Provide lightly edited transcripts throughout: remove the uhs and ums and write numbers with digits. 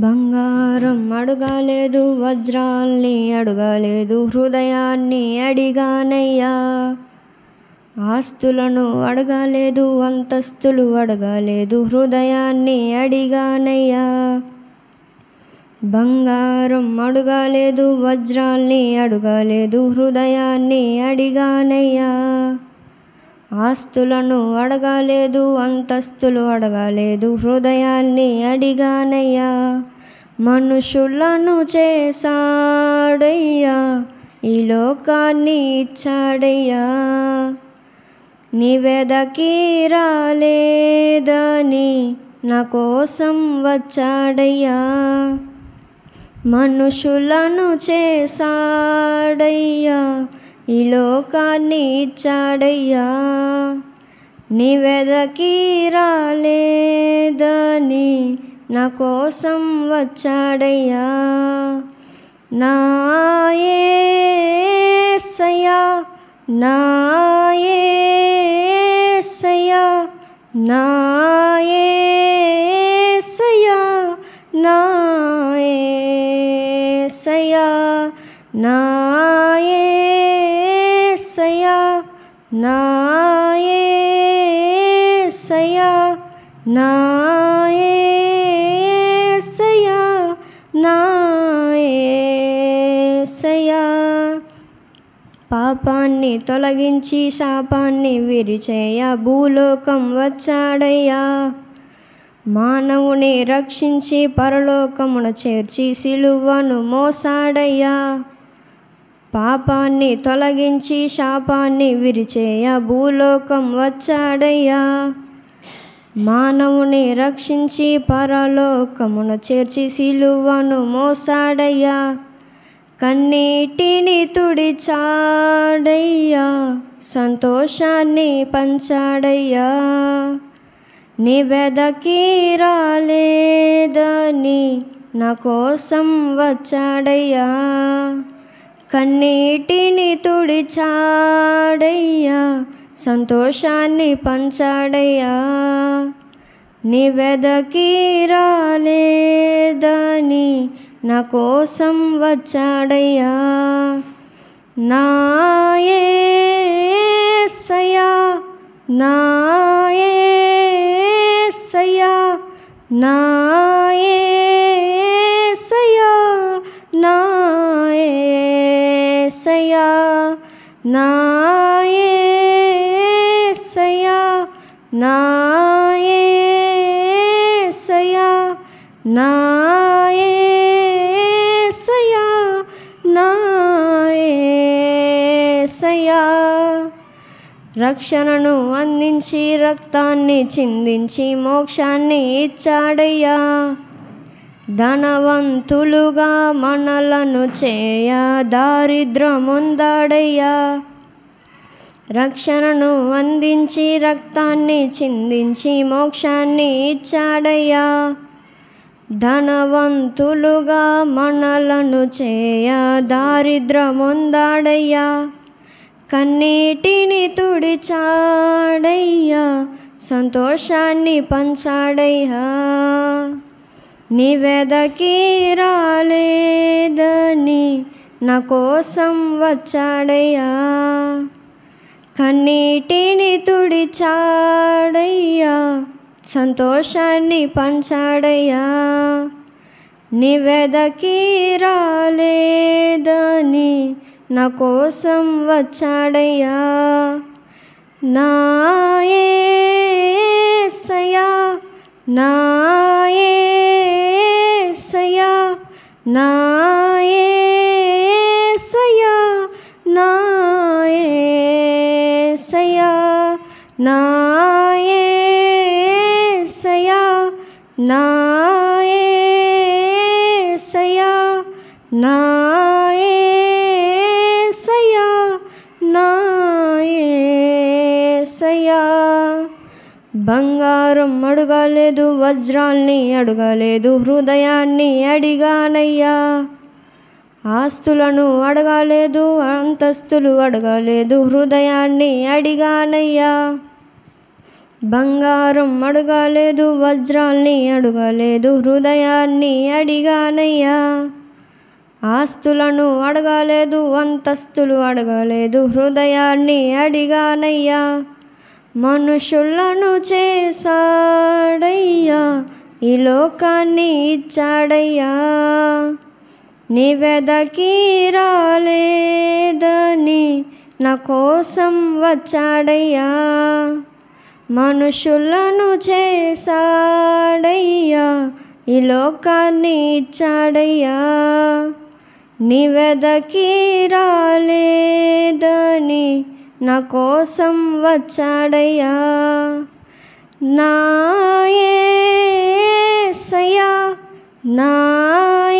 బంగారం అడగలేదు, వజ్రాల్ని అడగలేదు, హృదయాన్ని అడిగానయ్యా. ఆస్తులను అడగలేదు, అంతస్తులు అడగలేదు, హృదయాన్ని అడిగానయ్యా. బంగారం అడగలేదు, వజ్రాల్ని అడగలేదు, హృదయాన్ని అడిగానయ్యా. ఆస్తులను అడగలేదు, అంతస్తులు అడగలేదు, హృదయాన్ని అడిగానయ్యా. మనుషులను చేశాడయ్యా, ఈ లోకాన్ని ఇచ్చాడయ్యా. నీవెదకి రాలేదని నా కోసం వచ్చాడయ్యా. మనుషులను చేశాడయ్యా, ఈ లోకాన్ని ఇచ్చాడయ్యా. నీవెదకి రాలేదని నా కోసం వచ్చాడయ్యా. నా యేసయ్యా, నా యేసయ్యా, నా యేసయ్యా, నా యేసయ్యా, నా యేసయ్యా, నా యేసయ్యా, నా యేసయ్యా, నా యేసయ్యా. పాపాన్ని తొలగించి శాపాన్ని విరిచేయ భూలోకం వచ్చాడయ్యా. మానవుని రక్షించి పరలోకమున చేర్చి సిలువను మోసాడయ్యా. పాపాన్ని తొలగించి శాపాన్ని విరిచేయ భూలోకం వచ్చాడయ్యా. మానవుని రక్షించి పరలోకమున చేర్చి సిలువను మోసాడయ్యా. కన్నీటిని తుడిచాడయ్యా, సంతోషాన్ని పంచాడయ్యా. నీవెదకి రాలేదని నా కోసం వచ్చాడయ్యా. కన్నీటిని తుడిచాడయ్యా, సంతోషాన్ని పంచాడయ్యా. నీవెదకి రాలేదని నా కోసం వచ్చాడయ్యా. నా యేసయ్యా, నా యేసయ్యా, నా యేసయ్యా, నా యేసయ్యా, నా యేసయ్యా, నా యేసయ్యా, నా యేసయ్యా, నా యేసయ్యా. రక్షణను అందించి రక్తాన్ని చిందించి మోక్షాన్ని ఇచ్చాడయ్యా. ధనవంతులుగా మనలను చేయ దారిద్రముందాడయ్యా. రక్షణను అందించి రక్తాన్ని చిందించి మోక్షాన్ని ఇచ్చాడయ్యా. ధనవంతులుగా మనలను చేయ దారిద్రముందాడయ్యా. కన్నీటిని తుడిచాడయ్యా, సంతోషాన్ని పంచాడయ్యా. నీవెదకి రాలేదని నా కోసం వచ్చాడయ్యా. కన్నీటిని తుడిచాడయ్యా, సంతోషాన్ని పంచాడయ్యా. నీవెదకి రాలేదని నా కోసం వచ్చాడయ్యా. నా యేసయ్యా, నా యేసయ్యా, నా యేసయ్యా, నా యేసయ్యా, నా యేసయ్యా, నా యేసయ్యా, నా యేసయ్యా, నా యేసయ్యా. బంగారం అడగలేదు, వజ్రాల్ని అడగలేదు, హృదయాన్ని అడిగానయ్యా. ఆస్తులను అడగలేదు, అంతస్తులు అడగలేదు, హృదయాన్ని అడిగానయ్యా. బంగారం అడగలేదు, వజ్రాల్ని అడగలేదు, హృదయాన్ని అడిగానయ్యా. ఆస్తులను అడగలేదు, అంతస్తులు అడగలేదు, హృదయాన్ని అడిగానయ్యా. మనుషులను చేశాడయ్యా, ఈ లోకాన్ని ఇచ్చాడయ్యా. నీ వెదకి రాలేదని నా కోసం వచ్చాడయ్యా. మనుషులను చేశాడయ్యా, ఈ లోకాన్ని ఇచ్చాడయ్యా. నీ వెదకి రాలేదని నా కోసం వచ్చాడయ్యా. నా యేసయ్యా, నా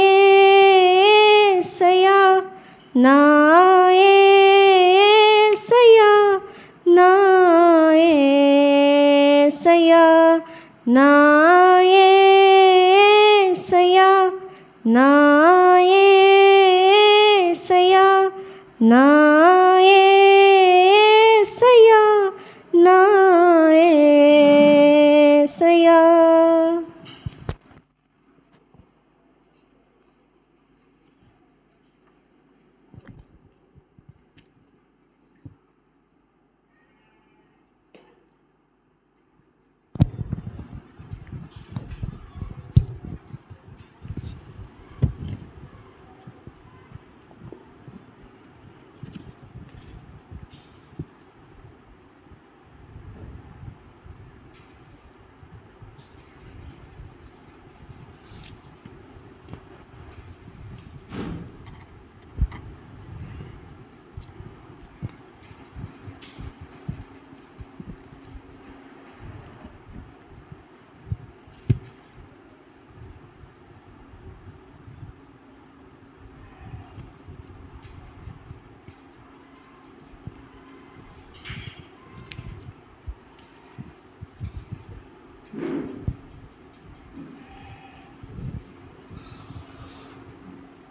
యేసయ్యా, నా యేసయ్యా, నా యేసయ్యా, నా యేసయ్యా, నా యేసయ్యా, నా యేసయ్యా, నా యేసయ్యా.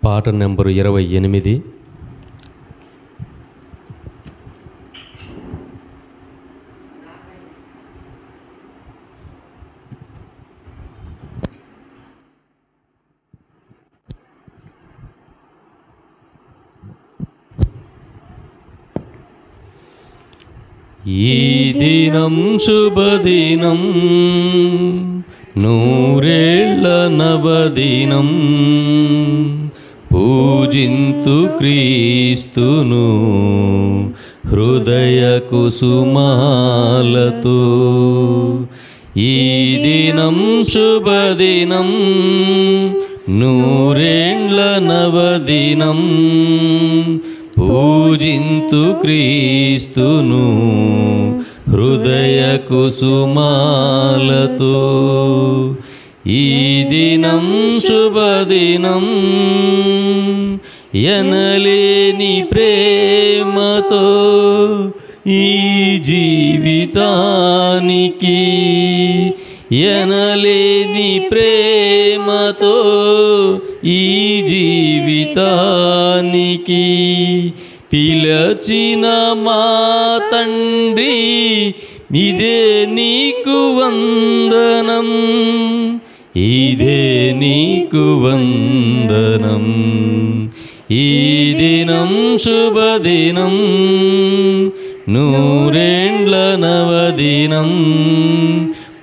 పాట నెంబరు 28. ఈ దినం శుభదినం, నూరేళ్ల నవదినం, పూజింతు క్రీస్తును హృదయ కుసుమాలతో. ఈ దినం శుభదినం, నూరేళ్ల నవదినం, పూజింతు క్రీస్తును హృదయ కుసుమాలతో. ఈ దినం శుభదినం, ఎనలేని ప్రేమతో ఈ జీవితానికి, ఎనలేని ప్రేమతో ఈ జీవితానికి పిలచిన మా తండ్రి, ఇదే నీకు వందనం, ఇదే నీకు వందనం. ఈ దినం శుభదినం, నూరేండ్ల నవదినం,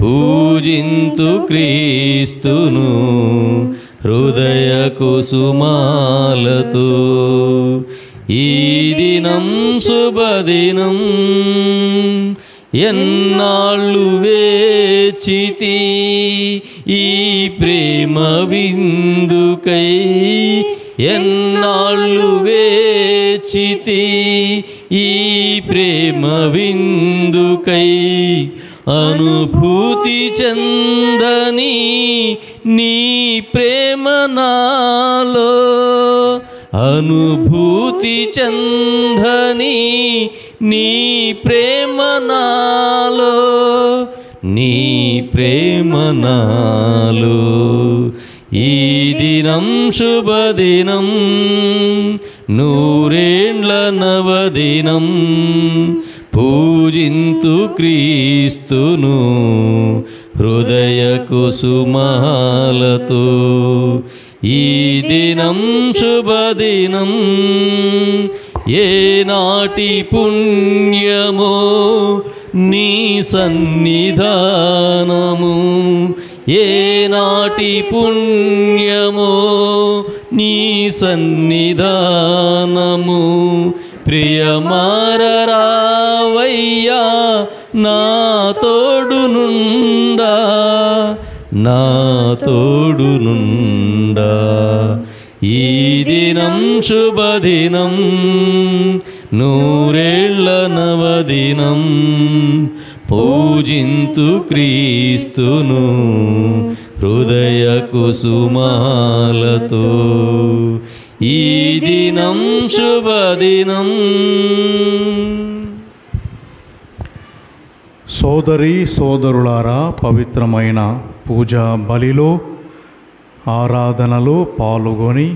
పూజింతు క్రీస్తును హృదయ కుసుమాలతో. ఈ దినం శుభదినం, ఎన్నాళ్ళు వేచితి ఈ ప్రేమ విందుకై, ఎన్నాళ్ళు వేచితి ఈ ప్రేమ విందుకై. అనుభూతి చెందని నీ ప్రేమ నాలో, అనుభూతి చెందని నీ ప్రేమ నాలో, నీ ప్రేమ నాలో. ఈ దినం శుభదినం, నూరేండ్ల నవదినం, పూజింతు పూజింతు క్రీస్తును హృదయ కుసుమాలతో. ఈ దినం శుభదినం, ఏనాటి పుణ్యమో నీ సన్నిధానము, ఏనాటి పుణ్యమో నీ సన్నిధానము. ప్రియమారరావయ్యా నా తోడునుండా, నా తోడునుండా. ఈ దినం శుభదినం, నూరేళ్ల నవదినం, పూజింతు క్రీస్తును హృదయ కుసుమాలతో. ఈ దినం శుభదినం. సోదరీ సోదరులారా, పవిత్రమైన పూజా బలిలో ఆరాధనలో పాల్గొని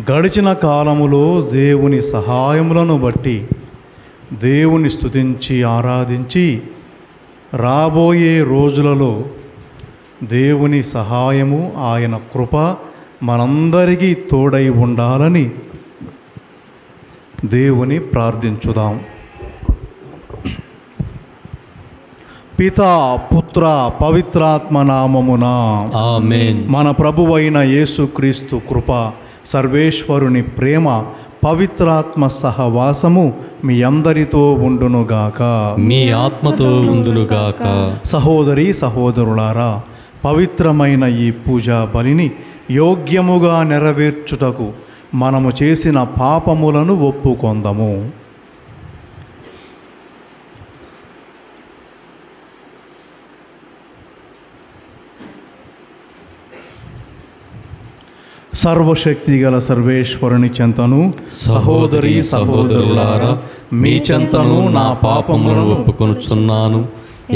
గడిచిన కాలములో దేవుని సహాయములను బట్టి దేవుని స్తుతించి ఆరాధించి రాబోయే రోజులలో దేవుని సహాయము, ఆయన కృప మనందరికీ తోడై ఉండాలని దేవుని ప్రార్థించుదాం. పితా పుత్ర పవిత్రాత్మ నామమున ఆమేన్. మన ప్రభువైన యేసుక్రీస్తు కృప, సర్వేశ్వరుని ప్రేమ, పవిత్రాత్మ సహవాసము మీ అందరితో ఉండునుగాక. మీ ఆత్మతో ఉండునుగాక. సహోదరి సహోదరులారా, పవిత్రమైన ఈ పూజా బలిని యోగ్యముగా నెరవేర్చుటకు మనము చేసిన పాపములను ఒప్పుకొందము. సర్వశక్తి గల సర్వేశ్వరుని చెంతను, సహోదరి సహోదరులారా, మీ చెంతను నా పాపములను ఒప్పుకొనుచున్నాను.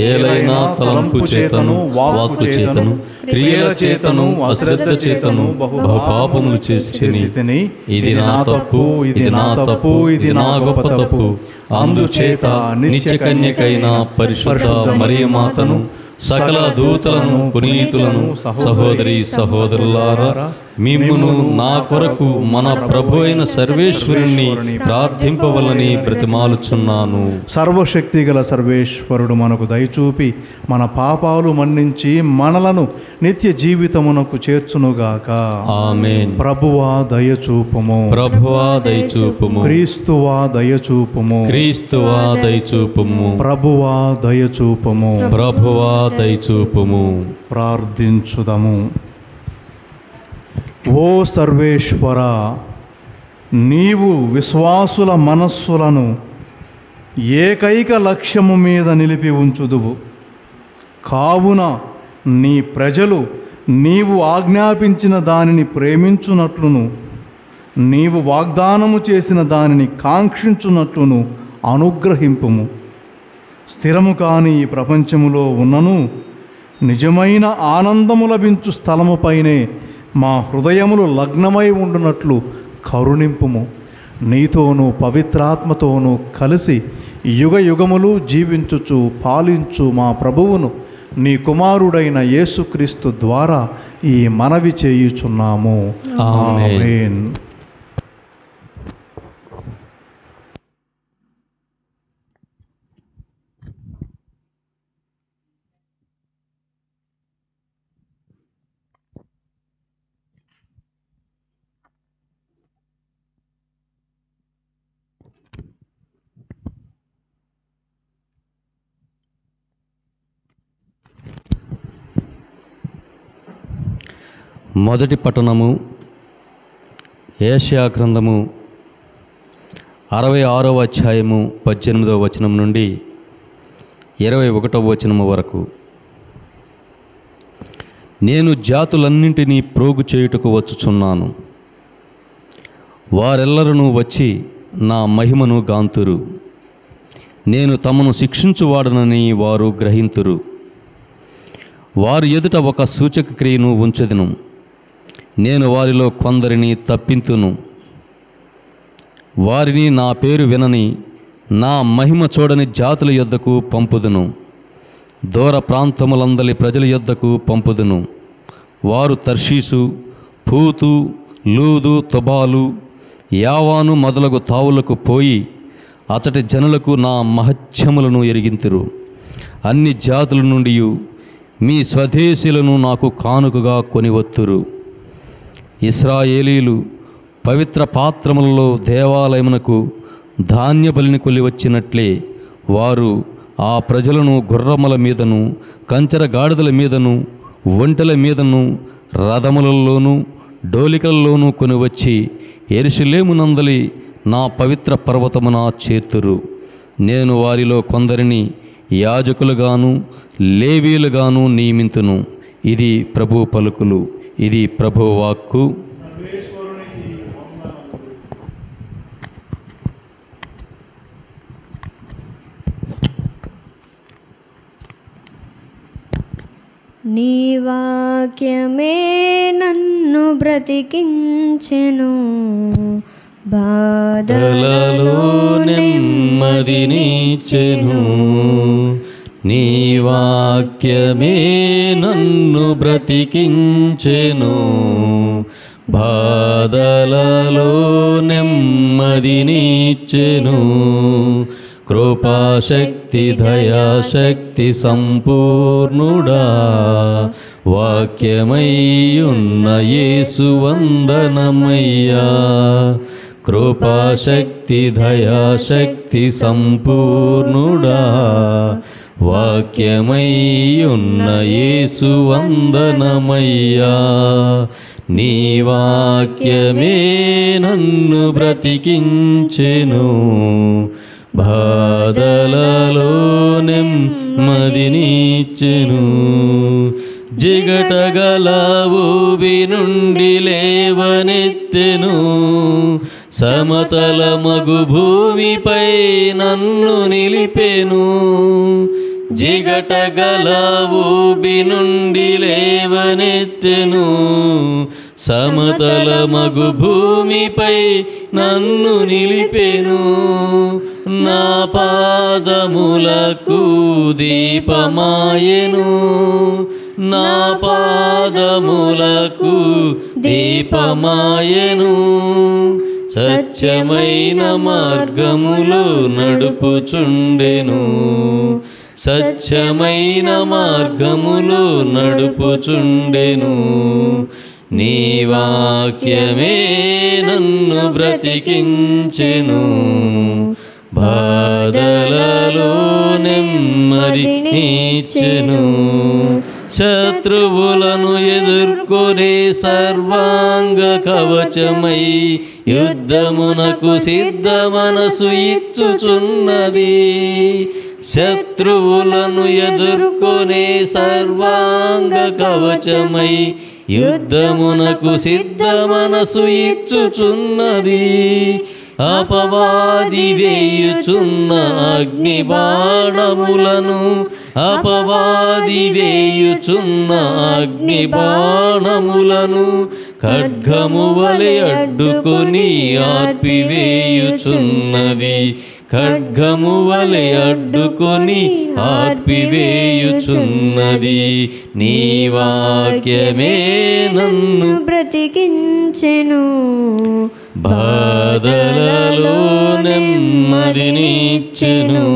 ఏలైనా తలంపు చేతను, వాక్కు చేతను, క్రియల చేతను, అశ్రద్ధ చేతను బహు పాపములు చేసి తిని, ఇది నా తప్పు, ఇది నా తప్పు, ఇది నా గొప్ప తప్పు. అందుచేత నిత్య కన్యకైన పరిశుద్ధ మరియమాతను, సకల దూతలను, పునీతులను, సహోదరి సహోదరులారా, మిమ్మును నా కొరకు మన ప్రభు అయిన సర్వేశ్వరుణ్ణి ప్రార్థింపవలని బ్రతిమాలుచున్నాను. సర్వశక్తి గల సర్వేశ్వరుడు మనకు దయచూపి మన పాపాలు మన్నించి మనలను నిత్య జీవితమునకు చేర్చునుగాక. ఆమేన్. ప్రభువా దయచూపుము, ప్రభువా దయచూపుము. క్రీస్తువా దయచూపుము, క్రీస్తువా దయచూపుము. ప్రభువా దయచూపుము, ప్రభువా దయచూపుము. ప్రార్థించుదము. ఓ సర్వేశ్వర, నీవు విశ్వాసుల మనస్సులను ఏకైక లక్ష్యము మీద నిలిపి ఉంచుదువు. కావున నీ ప్రజలు నీవు ఆజ్ఞాపించిన దానిని ప్రేమించునట్లును, నీవు వాగ్దానము చేసిన దానిని కాంక్షించునట్లును అనుగ్రహింపుము. స్థిరము కాని ఈ ప్రపంచములో ఉన్నను నిజమైన ఆనందము లభించు స్థలముపైనే మా హృదయములు లగ్నమై ఉండునట్లు కరుణింపుము. నీతోనూ పవిత్రాత్మతోనూ కలిసి యుగ యుగములు జీవించుచు పాలించు మా ప్రభువును, నీ కుమారుడైన యేసుక్రీస్తు ద్వారా ఈ మనవి చేయుచున్నాము. ఆమేన్. మొదటి పట్టణము, ఏషియా గ్రంథము 66వ అధ్యాయము 18వ వచనం నుండి 21వ వచనము వరకు. నేను జాతులన్నింటినీ ప్రోగు చేయుటకు వచ్చుచున్నాను. వారెల్లరూ వచ్చి నా మహిమను గాంతురు. నేను తమను శిక్షించువాడనని వారు గ్రహింతురు. వారి ఎదుట ఒక సూచక క్రియను ఉంచెదను. నేను వారిలో కొందరిని తప్పింతును. వారిని నా పేరు వినని నా మహిమ చూడని జాతుల యొద్దకు పంపుదును, దూర ప్రాంతములందలి ప్రజల యొద్దకు పంపుదును. వారు తర్షీసు, పూతు, లూదు, తుబాలు, యావాను మొదలగు తావులకు పోయి అతటి జనులకు నా మహత్యములను ఎరిగింతురు. అన్ని జాతుల నుండి మీ స్వదేశీయులను నాకు కానుకగా కొనివత్తురు. ఇశ్రాయేలీలు పవిత్ర పాత్రములలో దేవాలయమునకు ధాన్య బలిని కొలివచ్చినట్లే వారు ఆ ప్రజలను గుర్రముల మీదను, కంచెర గాడిదల మీదను, ఒంటెల మీదను, రథములలోనూ డోలికలలోనూ కొనివచ్చి యెరూషలేమునందలి నా పవిత్ర పర్వతమున చేర్తురు. నేను వారిలో కొందరిని యాజకులుగాను లేవీయులుగాను నియమింతును. ఇది ప్రభు పలుకులు, ఇది ప్రభు వాక్కు. నీ వాక్యమే నన్ను బ్రతికించెను, బాధలలో నెమ్మదినిచ్చెను. నీ వాక్యమే నన్ను బ్రతికించెను, బాధలలో నెమ్మదినిచ్చెను. కృపాశక్తి దయాశక్తి సంపూర్ణుడా, వాక్యమయ్యున్న యేసు వందనమయ్యా. కృపాశక్తి దయాశక్తి సంపూర్ణుడా, వాక్యమయ్యున్న యేసు వందనమయ్యా. నీ వాక్యమే నన్ను బ్రతికించెను, బాధలలో నెమ్మదినిచ్చెను. జిగటగల ఊబి నుండి లేవనెత్తెను, సమతల మగు భూమిపై నన్ను నిలిపెను. జిగటగల ఊబి నుండి లేవనెత్తెను, సమతల మగు భూమిపై నన్ను నిలిపెను. నా పాదములకు దీపమాయెను, నా పాదములకు దీపమాయెను. సత్యమైన మార్గములో నడుపుచుండెను, సత్యమైన మార్గములో నడుపుచుండెను. నీ వాక్యమే నన్ను బ్రతికించెను, బాధలలో నెమ్మదినిచ్చెను. శత్రువులను ఎదుర్కొనే సర్వాంగ కవచమై యుద్ధమునకు సిద్ధ మనసు ఇచ్చుచున్నది. శత్రువులను ఎదుర్కొనే సర్వాంగ కవచమై యుద్ధమునకు సిద్ధ మనసు ఇచ్చుచున్నది. అపవాది వేయుచున్న అగ్ని బాణములను, అపవాది వేయుచున్న అగ్ని బాణములను ఖడ్గము వలె అడ్డుకొని ఆర్పివేయుచున్నది. ఖడ్గము వలె అడ్డుకొని ఆర్పివేయుచున్నది. నీ వాక్యమే నన్ను బ్రతికించెను, బాధలలో నెమ్మదినిచ్చెను.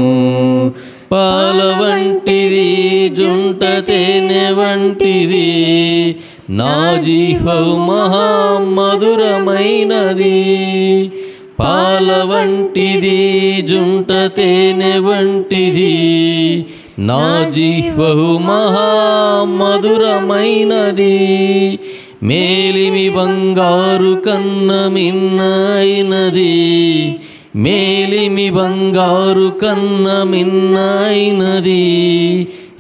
పాల వంటిది జుంట తేనె వంటిది, నా జీహ్వవు మహామధురమైనది. పాల వంటిది జుంట తేనె వంటిది, నా జీహ్వవు మహామధురమైనది. మేలిమి బంగారు కన్న మిన్నైనది, మేలిమి బంగారు కన్న మిన్నైనది.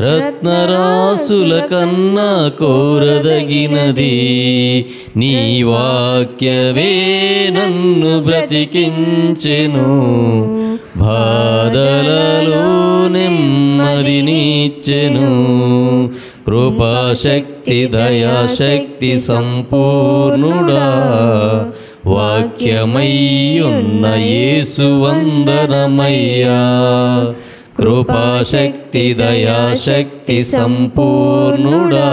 రత్నరాసుల కన్నా కోరదగినది. నీ వాక్యమే నన్ను బ్రతికించెను, బాధలలో నెమ్మదినిచ్చెను. కృపాశక్తి దయాశక్తి సంపూర్ణుడా, వాక్యమయ్యున్న యేసు వందనమయ్యా. కృపాశక్తి దయాశక్తి సంపూర్ణుడా,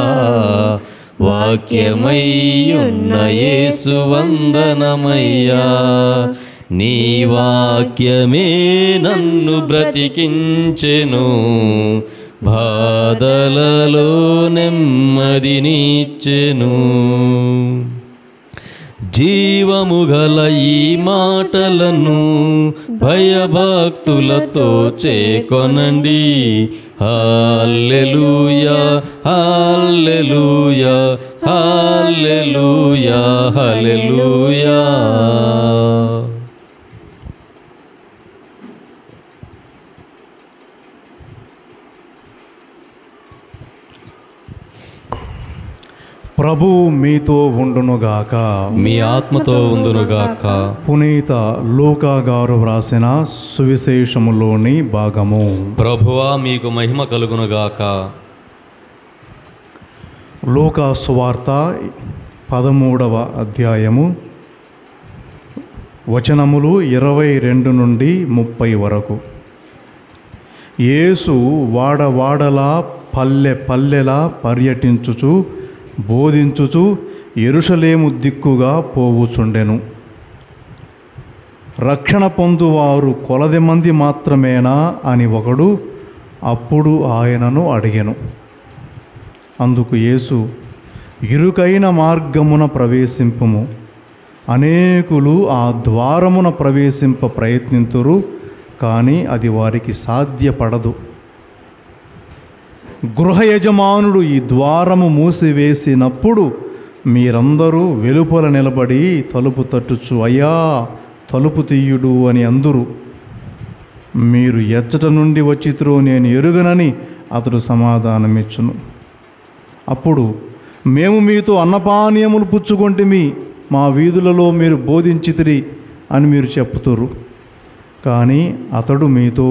వాక్యమయ్యున్న యేసు వందనమయ్యా. నీ వాక్యమే నన్ను బ్రతికించెను, బాధలలో నెమ్మదినిచ్చెను. జీవము గల ఈ మాటలను భయభక్తులతో చేకొనండి. హల్లెలూయా హల్లెలూయా హల్లెలూయా హల్లెలూయా. ప్రభు మీతో ఉండునుగాక. మీ ఆత్మతో ఉండునుగాక. పునీత లూకా గారు వ్రాసిన సువిశేషములోని భాగము. ప్రభువా మీకు మహిమ కలుగునుగాక. లూకా సువార్త 13వ అధ్యాయము వచనములు 22 నుండి 30 వరకు. యేసు వాడవాడలా పల్లెలా పర్యటించుచు బోధించుచు యెరూషలేము దిక్కుగా పోవుచుండెను. రక్షణ పొందువారు కొలది మంది మాత్రమేనా అని ఒకడు అప్పుడు ఆయనను అడిగెను. అందుకు యేసు, ఇరుకైన మార్గమున ప్రవేశింపుము, అనేకులు ఆ ద్వారమున ప్రవేశింప ప్రయత్నింతురు, కానీ అది వారికి సాధ్యపడదు. గృహ యజమానుడు ఈ ద్వారము మూసివేసినప్పుడు మీరందరూ వెలుపల నిలబడి తలుపు తట్టుచు, అయ్యా తలుపు తీయుడు అని అందురు. మీరు ఎచ్చట నుండి వచ్చితురో నేను ఎరుగనని అతడు సమాధానమిచ్చును. అప్పుడు మేము మీతో అన్నపానీయములు పుచ్చుకొంటిమి, మా వీధులలో మీరు బోధించితిరి అని మీరు చెప్పుతురు. కానీ అతడు మీతో,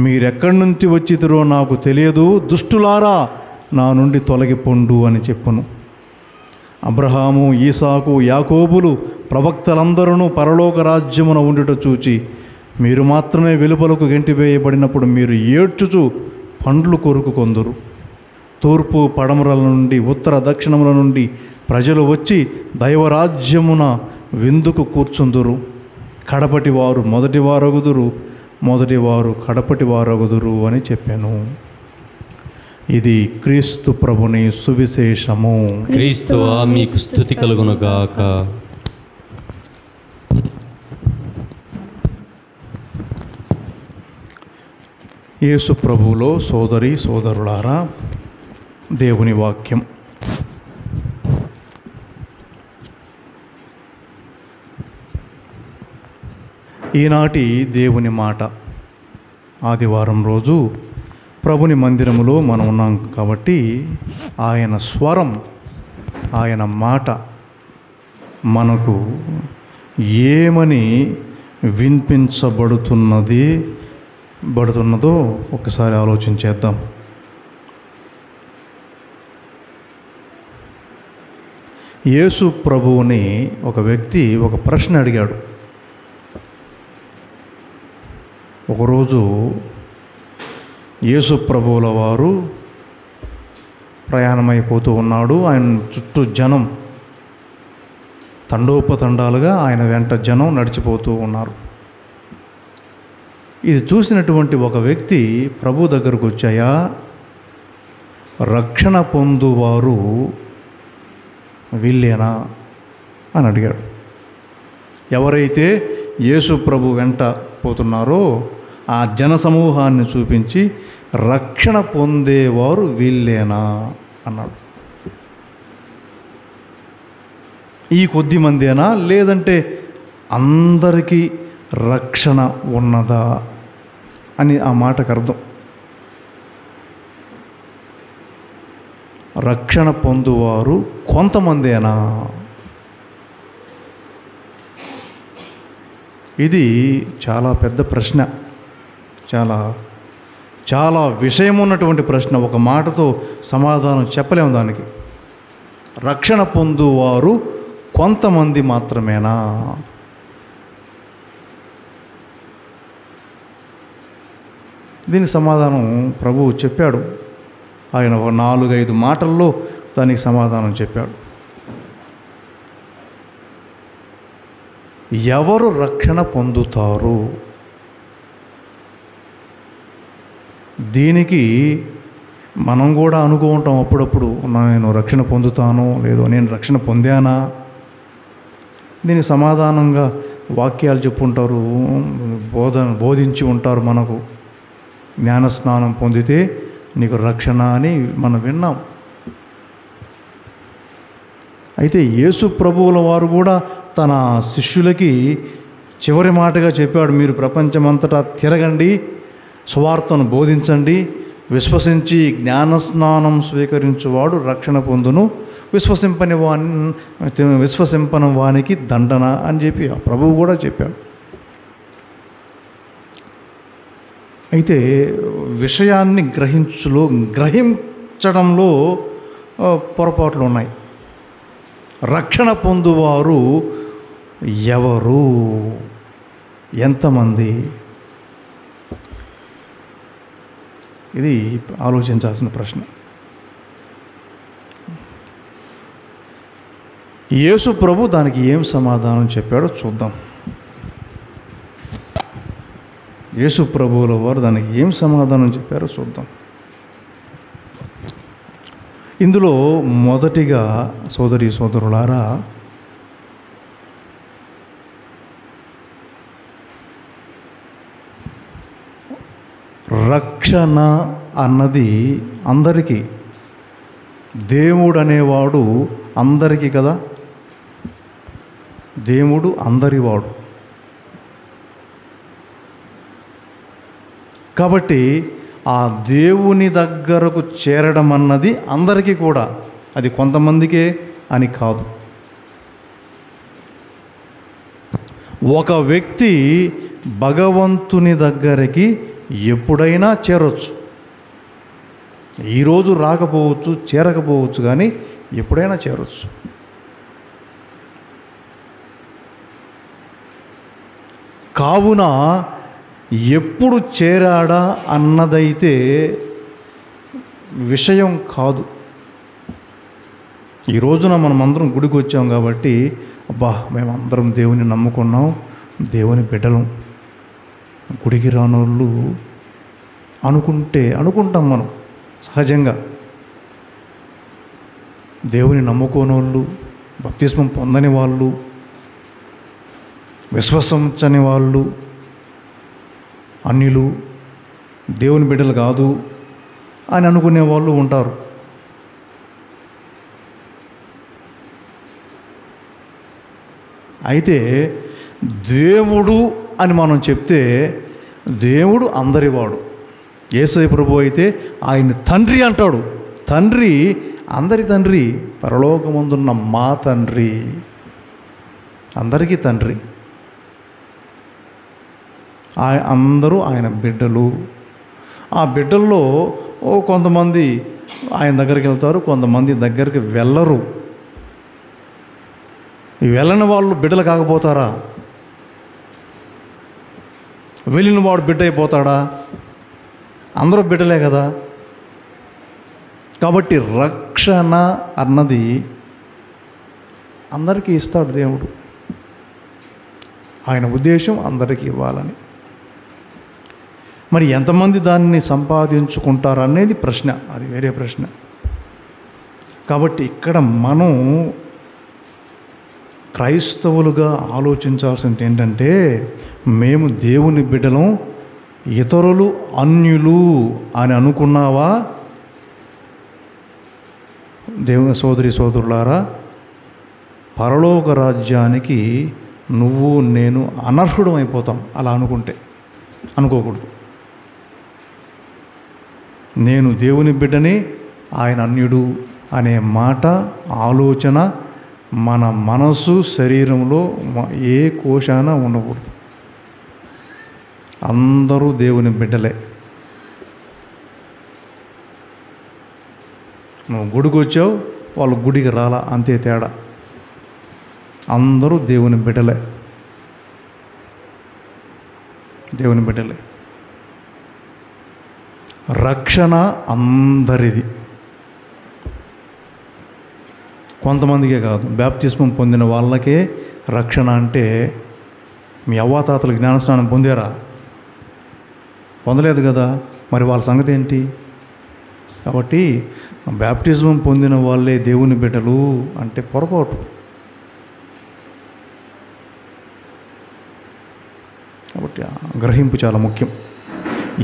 మీరెక్కడి నుంచి వచ్చితురో నాకు తెలియదు, దుష్టులారా నా నుండి తొలగిపొండు అని చెప్పును. అబ్రహాము, ఈసాకు, యాకోబులు ప్రవక్తలందరూ పరలోక రాజ్యమున ఉండుట చూచి మీరు మాత్రమే వెలుపలకు గెంటివేయబడినప్పుడు మీరు ఏడ్చుచు పండ్లు కొరుకుకొందురు. తూర్పు పడమరల నుండి ఉత్తర దక్షిణముల నుండి ప్రజలు వచ్చి దైవరాజ్యమున విందుకు కూర్చుందురు. కడపటి వారు మొదటివారగుదురు, మొదటివారు కడపటి వారగుదురు అని చెప్పాను. ఇది క్రీస్తు ప్రభుని సువిశేషము. క్రీస్తువా మీకు స్తుతి కలుగునుగాక. యేసు ప్రభువులో సోదరి సోదరులారా, దేవుని వాక్యం ఈనాటి దేవుని మాట. ఆదివారం రోజు ప్రభుని మందిరములో మనం ఉన్నాం కాబట్టి ఆయన స్వరం, ఆయన మాట మనకు ఏమని వినిపించబడుతున్నదో ఒకసారి ఆలోచించేద్దాం. యేసు ప్రభువుని ఒక వ్యక్తి ఒక ప్రశ్న అడిగాడు. ఒకరోజు యేసు ప్రభువుల వారు ప్రయాణమైపోతూ ఉన్నాడు. ఆయన చుట్టూ జనం తండోపతండాలుగా ఆయన వెంట జనం నడిచిపోతూ ఉన్నారు. ఇది చూసినటువంటి ఒక వ్యక్తి ప్రభు దగ్గరకు వచ్చాయా, రక్షణ పొందువారు వీళ్ళేనా అని అడిగాడు. ఎవరైతే యేసు ప్రభు వెంట పోతున్నారో ఆ జనసమూహాన్ని చూపించి రక్షణ పొందేవారు వీళ్ళేనా అన్నాడు. ఈ కొద్ది మందేనా, లేదంటే అందరికీ రక్షణ ఉన్నదా అని ఆ మాటకు అర్థం. రక్షణ పొందువారు కొంతమందేనా? ఇది చాలా పెద్ద ప్రశ్న, చాలా విషయం ఉన్నటువంటి ప్రశ్న. ఒక మాటతో సమాధానం చెప్పలేము దానికి. రక్షణ పొందువారు కొంతమంది మాత్రమేనా? దీనికి సమాధానం ప్రభువు చెప్పాడు. ఆయన 4-5 మాటల్లో దానికి సమాధానం చెప్పాడు. ఎవరు రక్షణ పొందుతారు? దీనికి మనం కూడా అనుకుంటాం అప్పుడప్పుడు, నేను రక్షణ పొందుతానో లేదో, నేను రక్షణ పొందానా? దీనికి సమాధానంగా వాక్యాలు చెప్పుంటారు, బోధించి ఉంటారు మనకు. జ్ఞానస్నానం పొందితే నీకు రక్షణ అని మనం విన్నాం. అయితే యేసు ప్రభువుల వారు కూడా తన శిష్యులకి చివరి మాటగా చెప్పాడు, మీరు ప్రపంచమంతటా తిరగండి, సువార్తను బోధించండి, విశ్వసించి జ్ఞానస్నానం స్వీకరించువాడు రక్షణ పొందును, విశ్వసింపని వానికి దండన అని చెప్పి ప్రభువు కూడా చెప్పాడు. అయితే విషయాన్ని గ్రహించడంలో పొరపాట్లు ఉన్నాయి. రక్షణ పొందువారు ఎవరు? ఎంతమంది? ఇది ఆలోచించాల్సిన ప్రశ్న. యేసు ప్రభు దానికి ఏం సమాధానం చెప్పాడో చూద్దాం. యేసు ప్రభువుల వారు దానికి ఏం సమాధానం చెప్పారో చూద్దాం. ఇందులో మొదటిగా సోదరీ సోదరులారా, రక్షణ అన్నది అందరికీ. దేవుడు అనేవాడు అందరికీ కదా. దేవుడు అందరివాడు. కాబట్టి ఆ దేవుని దగ్గరకు చేరడం అన్నది అందరికీ కూడా, అది కొంతమందికే అని కాదు. ఒక వ్యక్తి భగవంతుని దగ్గరికి ఎప్పుడైనా చేరొచ్చు. ఈరోజు రాకపోవచ్చు, చేరకపోవచ్చు, కానీ ఎప్పుడైనా చేరొచ్చు. కావున ఎప్పుడు చేరాడా అన్నదైతే విషయం కాదు. ఈ రోజున మనమందరం గుడికి వచ్చాం కాబట్టి, అబ్బా మేమందరం దేవుని నమ్ముకున్నాం, దేవుని బిడ్డలం. గుడికి రానోళ్ళు అనుకుంటాం మనం సహజంగా. దేవుని నమ్ముకోనోళ్ళు, బప్తిస్మం పొందని వాళ్ళు, విశ్వసించని వాళ్ళు, అన్యులు, దేవుని బిడ్డలు కాదు అని అనుకునే వాళ్ళు ఉంటారు. అయితే దేవుడు అని మనం చెప్తే, దేవుడు అందరివాడు. యేసయ్య ప్రభు అయితే ఆయన తండ్రి అంటాడు. తండ్రి, అందరి తండ్రి, పరలోకమందున్న మా తండ్రి, అందరికీ తండ్రి. అందరూ ఆయన బిడ్డలు. ఆ బిడ్డల్లో కొంతమంది ఆయన దగ్గరికి వెళ్తారు, కొంతమంది దగ్గరికి వెళ్ళరు. వెళ్ళని వాళ్ళు బిడ్డలు కాకపోతారా? వెళ్ళిన వాడు బిడ్డ అయిపోతాడా? అందరూ బిడ్డలే కదా. కాబట్టి రక్షణ అన్నది అందరికీ ఇస్తాడు దేవుడు. ఆయన ఉద్దేశం అందరికీ ఇవ్వాలని. మరి ఎంతమంది దాన్ని సంపాదించుకుంటారు అనేది ప్రశ్న, అది వేరే ప్రశ్న. కాబట్టి ఇక్కడ మనం క్రైస్తవులుగా ఆలోచించాల్సింది ఏంటంటే, మేము దేవుని బిడ్డలం, ఇతరులు అన్యులు అని అనుకున్నావా? దేవుని సోదరి సోదరులారా, పరలోక రాజ్యానికి నువ్వు నేను అనర్హుడం అయిపోతాం అలా అనుకుంటే. అనుకోకూడదు. నేను దేవుని బిడ్డని, ఆయన అన్యుడు అనే మాట, ఆలోచన మన మనసు, శరీరంలో ఏ కోశాన ఉండకూడదు. అందరూ దేవుని బిడ్డలే. నువ్వు గుడికి వచ్చావు, వాళ్ళు గుడికి రాలా, అంతే తేడా. అందరూ దేవుని బిడ్డలే, దేవుని బిడ్డలే. రక్షణ అందరిది, కొంతమందికే కాదు. బాప్తిస్మం పొందిన వాళ్ళకే రక్షణ. అంటే మీ అవ్వాతాతలు జ్ఞానస్నానం పొందారా? పొందలేదు కదా, మరి వాళ్ళ సంగతి ఏంటి? కాబట్టి బాప్టిజం పొందిన వాళ్ళే దేవుని బిడ్డలు అంటే పొరపాటు. కాబట్టి గ్రహింపు చాలా ముఖ్యం.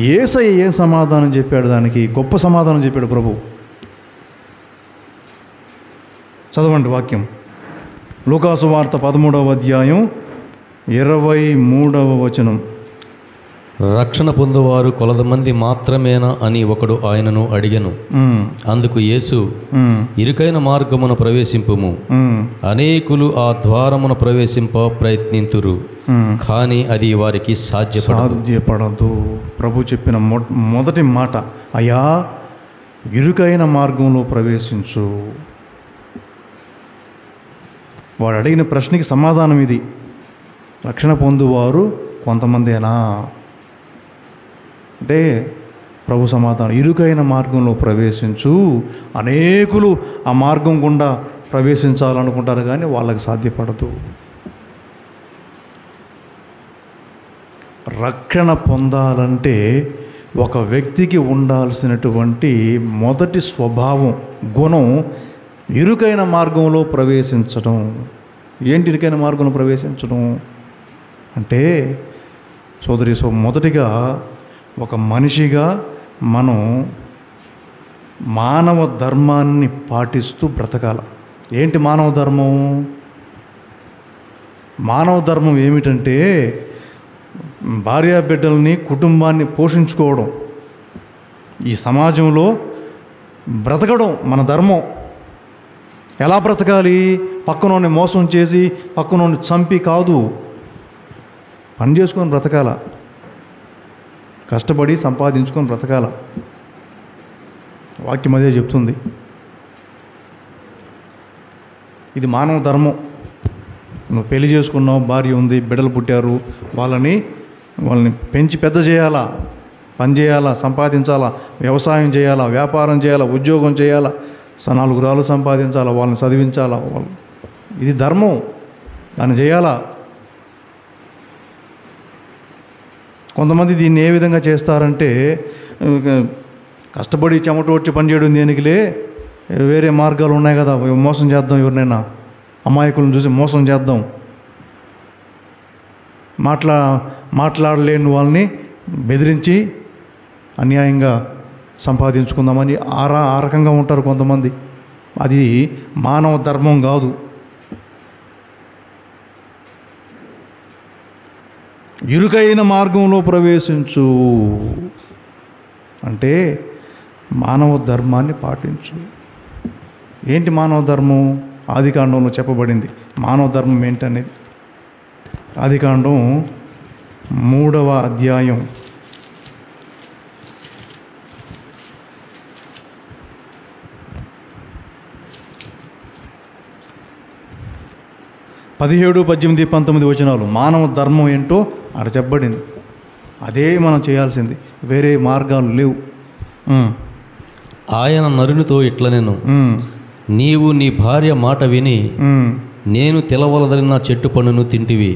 యేసయ్య ఏం సమాధానం చెప్పాడు? దానికి గొప్ప సమాధానం చెప్పాడు ప్రభు. చదవండి వాక్యం. లూకాసు వార్త 13వ అధ్యాయం 23వ వచనం. రక్షణ పొందువారు కొలదమంది మాత్రమేనా అని ఒకడు ఆయనను అడిగెను. అందుకు యేసు, ఇరుకైన మార్గమున ప్రవేశింపుము, అనేకులు ఆ ద్వారమున ప్రవేశింప ప్రయత్నింతురు, కానీ అది వారికి సాధ్యపడదు. ప్రభు చెప్పిన మొదటి మాట, అయ్యా ఇరుకైన మార్గంలో ప్రవేశించు. వాడు అడిగిన ప్రశ్నకి సమాధానం ఇది. రక్షణ పొందువారు కొంతమందేనా అంటే ప్రభు సమాధానం, ఇరుకైన మార్గంలో ప్రవేశించు. అనేకులు ఆ మార్గం గుండా ప్రవేశించాలనుకుంటారు కానీ వాళ్ళకి సాధ్యపడదు. రక్షణ పొందాలంటే ఒక వ్యక్తికి ఉండాల్సినటువంటి మొదటి స్వభావం, గుణం ఇరుకైన మార్గంలో ప్రవేశించడం. ఏంటి ఇరుకైన మార్గంలో ప్రవేశించడం అంటే సోదరి, మొదటిగా ఒక మనిషిగా మనం మానవ ధర్మాన్ని పాటిస్తూ బ్రతకాల. ఏంటి మానవ ధర్మం? మానవ ధర్మం ఏమిటంటే భార్యాబిడ్డల్ని, కుటుంబాన్ని పోషించుకోవడం, ఈ సమాజంలో బ్రతకడం మన ధర్మం. ఎలా బ్రతకాలి? పక్కనోని మోసం చేసి, పక్కనోని చంపి కాదు, పని చేసుకొని బ్రతకాల, కష్టపడి సంపాదించుకొని బ్రతకాల. వాక్యం అదే చెప్తుంది. ఇది మానవ ధర్మం. నువ్వు పెళ్లి చేసుకున్నావు, భార్య ఉంది, బిడ్డలు పుట్టారు, వాళ్ళని పెంచి పెద్ద చేయాలా, పని చేయాలా, సంపాదించాలా, వ్యవసాయం చేయాలా, వ్యాపారం చేయాలా, ఉద్యోగం చేయాలా, 4 రాళ్ళు సంపాదించాలా, వాళ్ళని చదివించాలా. ఇది ధర్మం, దాన్ని చేయాలా. కొంతమంది దీన్ని ఏ విధంగా చేస్తారంటే, కష్టపడి చెమట వచ్చి పని చేయడం దేనికిలే, వేరే మార్గాలు ఉన్నాయి కదా, మోసం చేద్దాం, ఎవరినైనా అమాయకులను చూసి మోసం చేద్దాం, మాట్లాడలేని వాళ్ళని బెదిరించి అన్యాయంగా సంపాదించుకుందామని ఆ రకంగా ఉంటారు కొంతమంది. అది మానవ ధర్మం కాదు. ఇరుకైన మార్గంలో ప్రవేశించు అంటే మానవ ధర్మాన్ని పాటించు. ఏంటి మానవ ధర్మం? ఆదికాండంలో చెప్పబడింది మానవ ధర్మం ఏంటనేది. ఆదికాండం 3వ అధ్యాయం 17, 18, 19 వచనాలు. మానవ ధర్మం ఏంటో అక్కడ చెప్పబడింది. అదే మనం చేయాల్సింది, వేరే మార్గాలు లేవు. ఆయన నరునితో ఇట్లనెను, నీవు నీ భార్య మాట విని నేను తెలవలదన్న చెట్టు పండును తింటివి,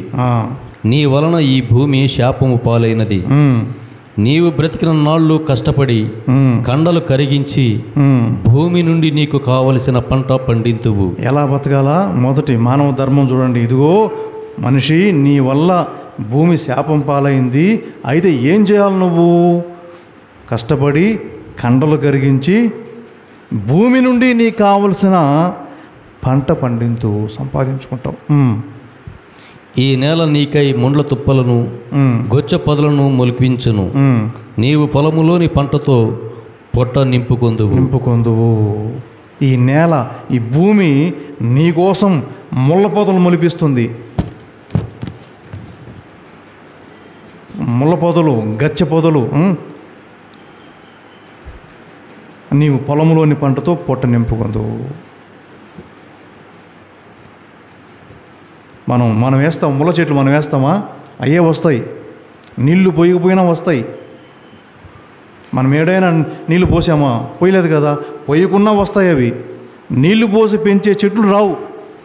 నీ వలన ఈ భూమి శాపము పాలైనది. నీవు బ్రతికిన నాళ్ళు కష్టపడి కండలు కరిగించి భూమి నుండి నీకు కావలసిన పంట పండింతువు. ఎలా బతకాలా? మొదటి మానవ ధర్మం చూడండి. ఇదిగో మనిషి, నీ వల్ల భూమి శాపం పాలైంది, అయితే ఏం చేయాలి? నువ్వు కష్టపడి కండలు కరిగించి భూమి నుండి నీకు కావలసిన పంట పండింతు, సంపాదించుకుంటావు. ఈ నేల నీకై ముండ్ల తుప్పలను గొచ్చ పొదలను మొలిపించును, నీవు పొలములోని పంటతో పొట్ట నింపుకొందువు. ఈ నేల, ఈ భూమి నీకోసం ముళ్ళ పొదలు మొలిపిస్తుంది. ముళ్ళ పొదలు, గచ్చ పొదలు. నీవు పొలంలోని పంటతో పొట్ట నింపుకొందువు. మనం వేస్తాం, ముళ్ళ చెట్లు మనం వేస్తామా? అయ్యే వస్తాయి. నీళ్లు పోయకపోయినా వస్తాయి. మనం ఏడైనా నీళ్లు పోసామా? పోయలేదు కదా. పోయకున్నా వస్తాయి అవి. నీళ్లు పోసి పెంచే చెట్లు రావు.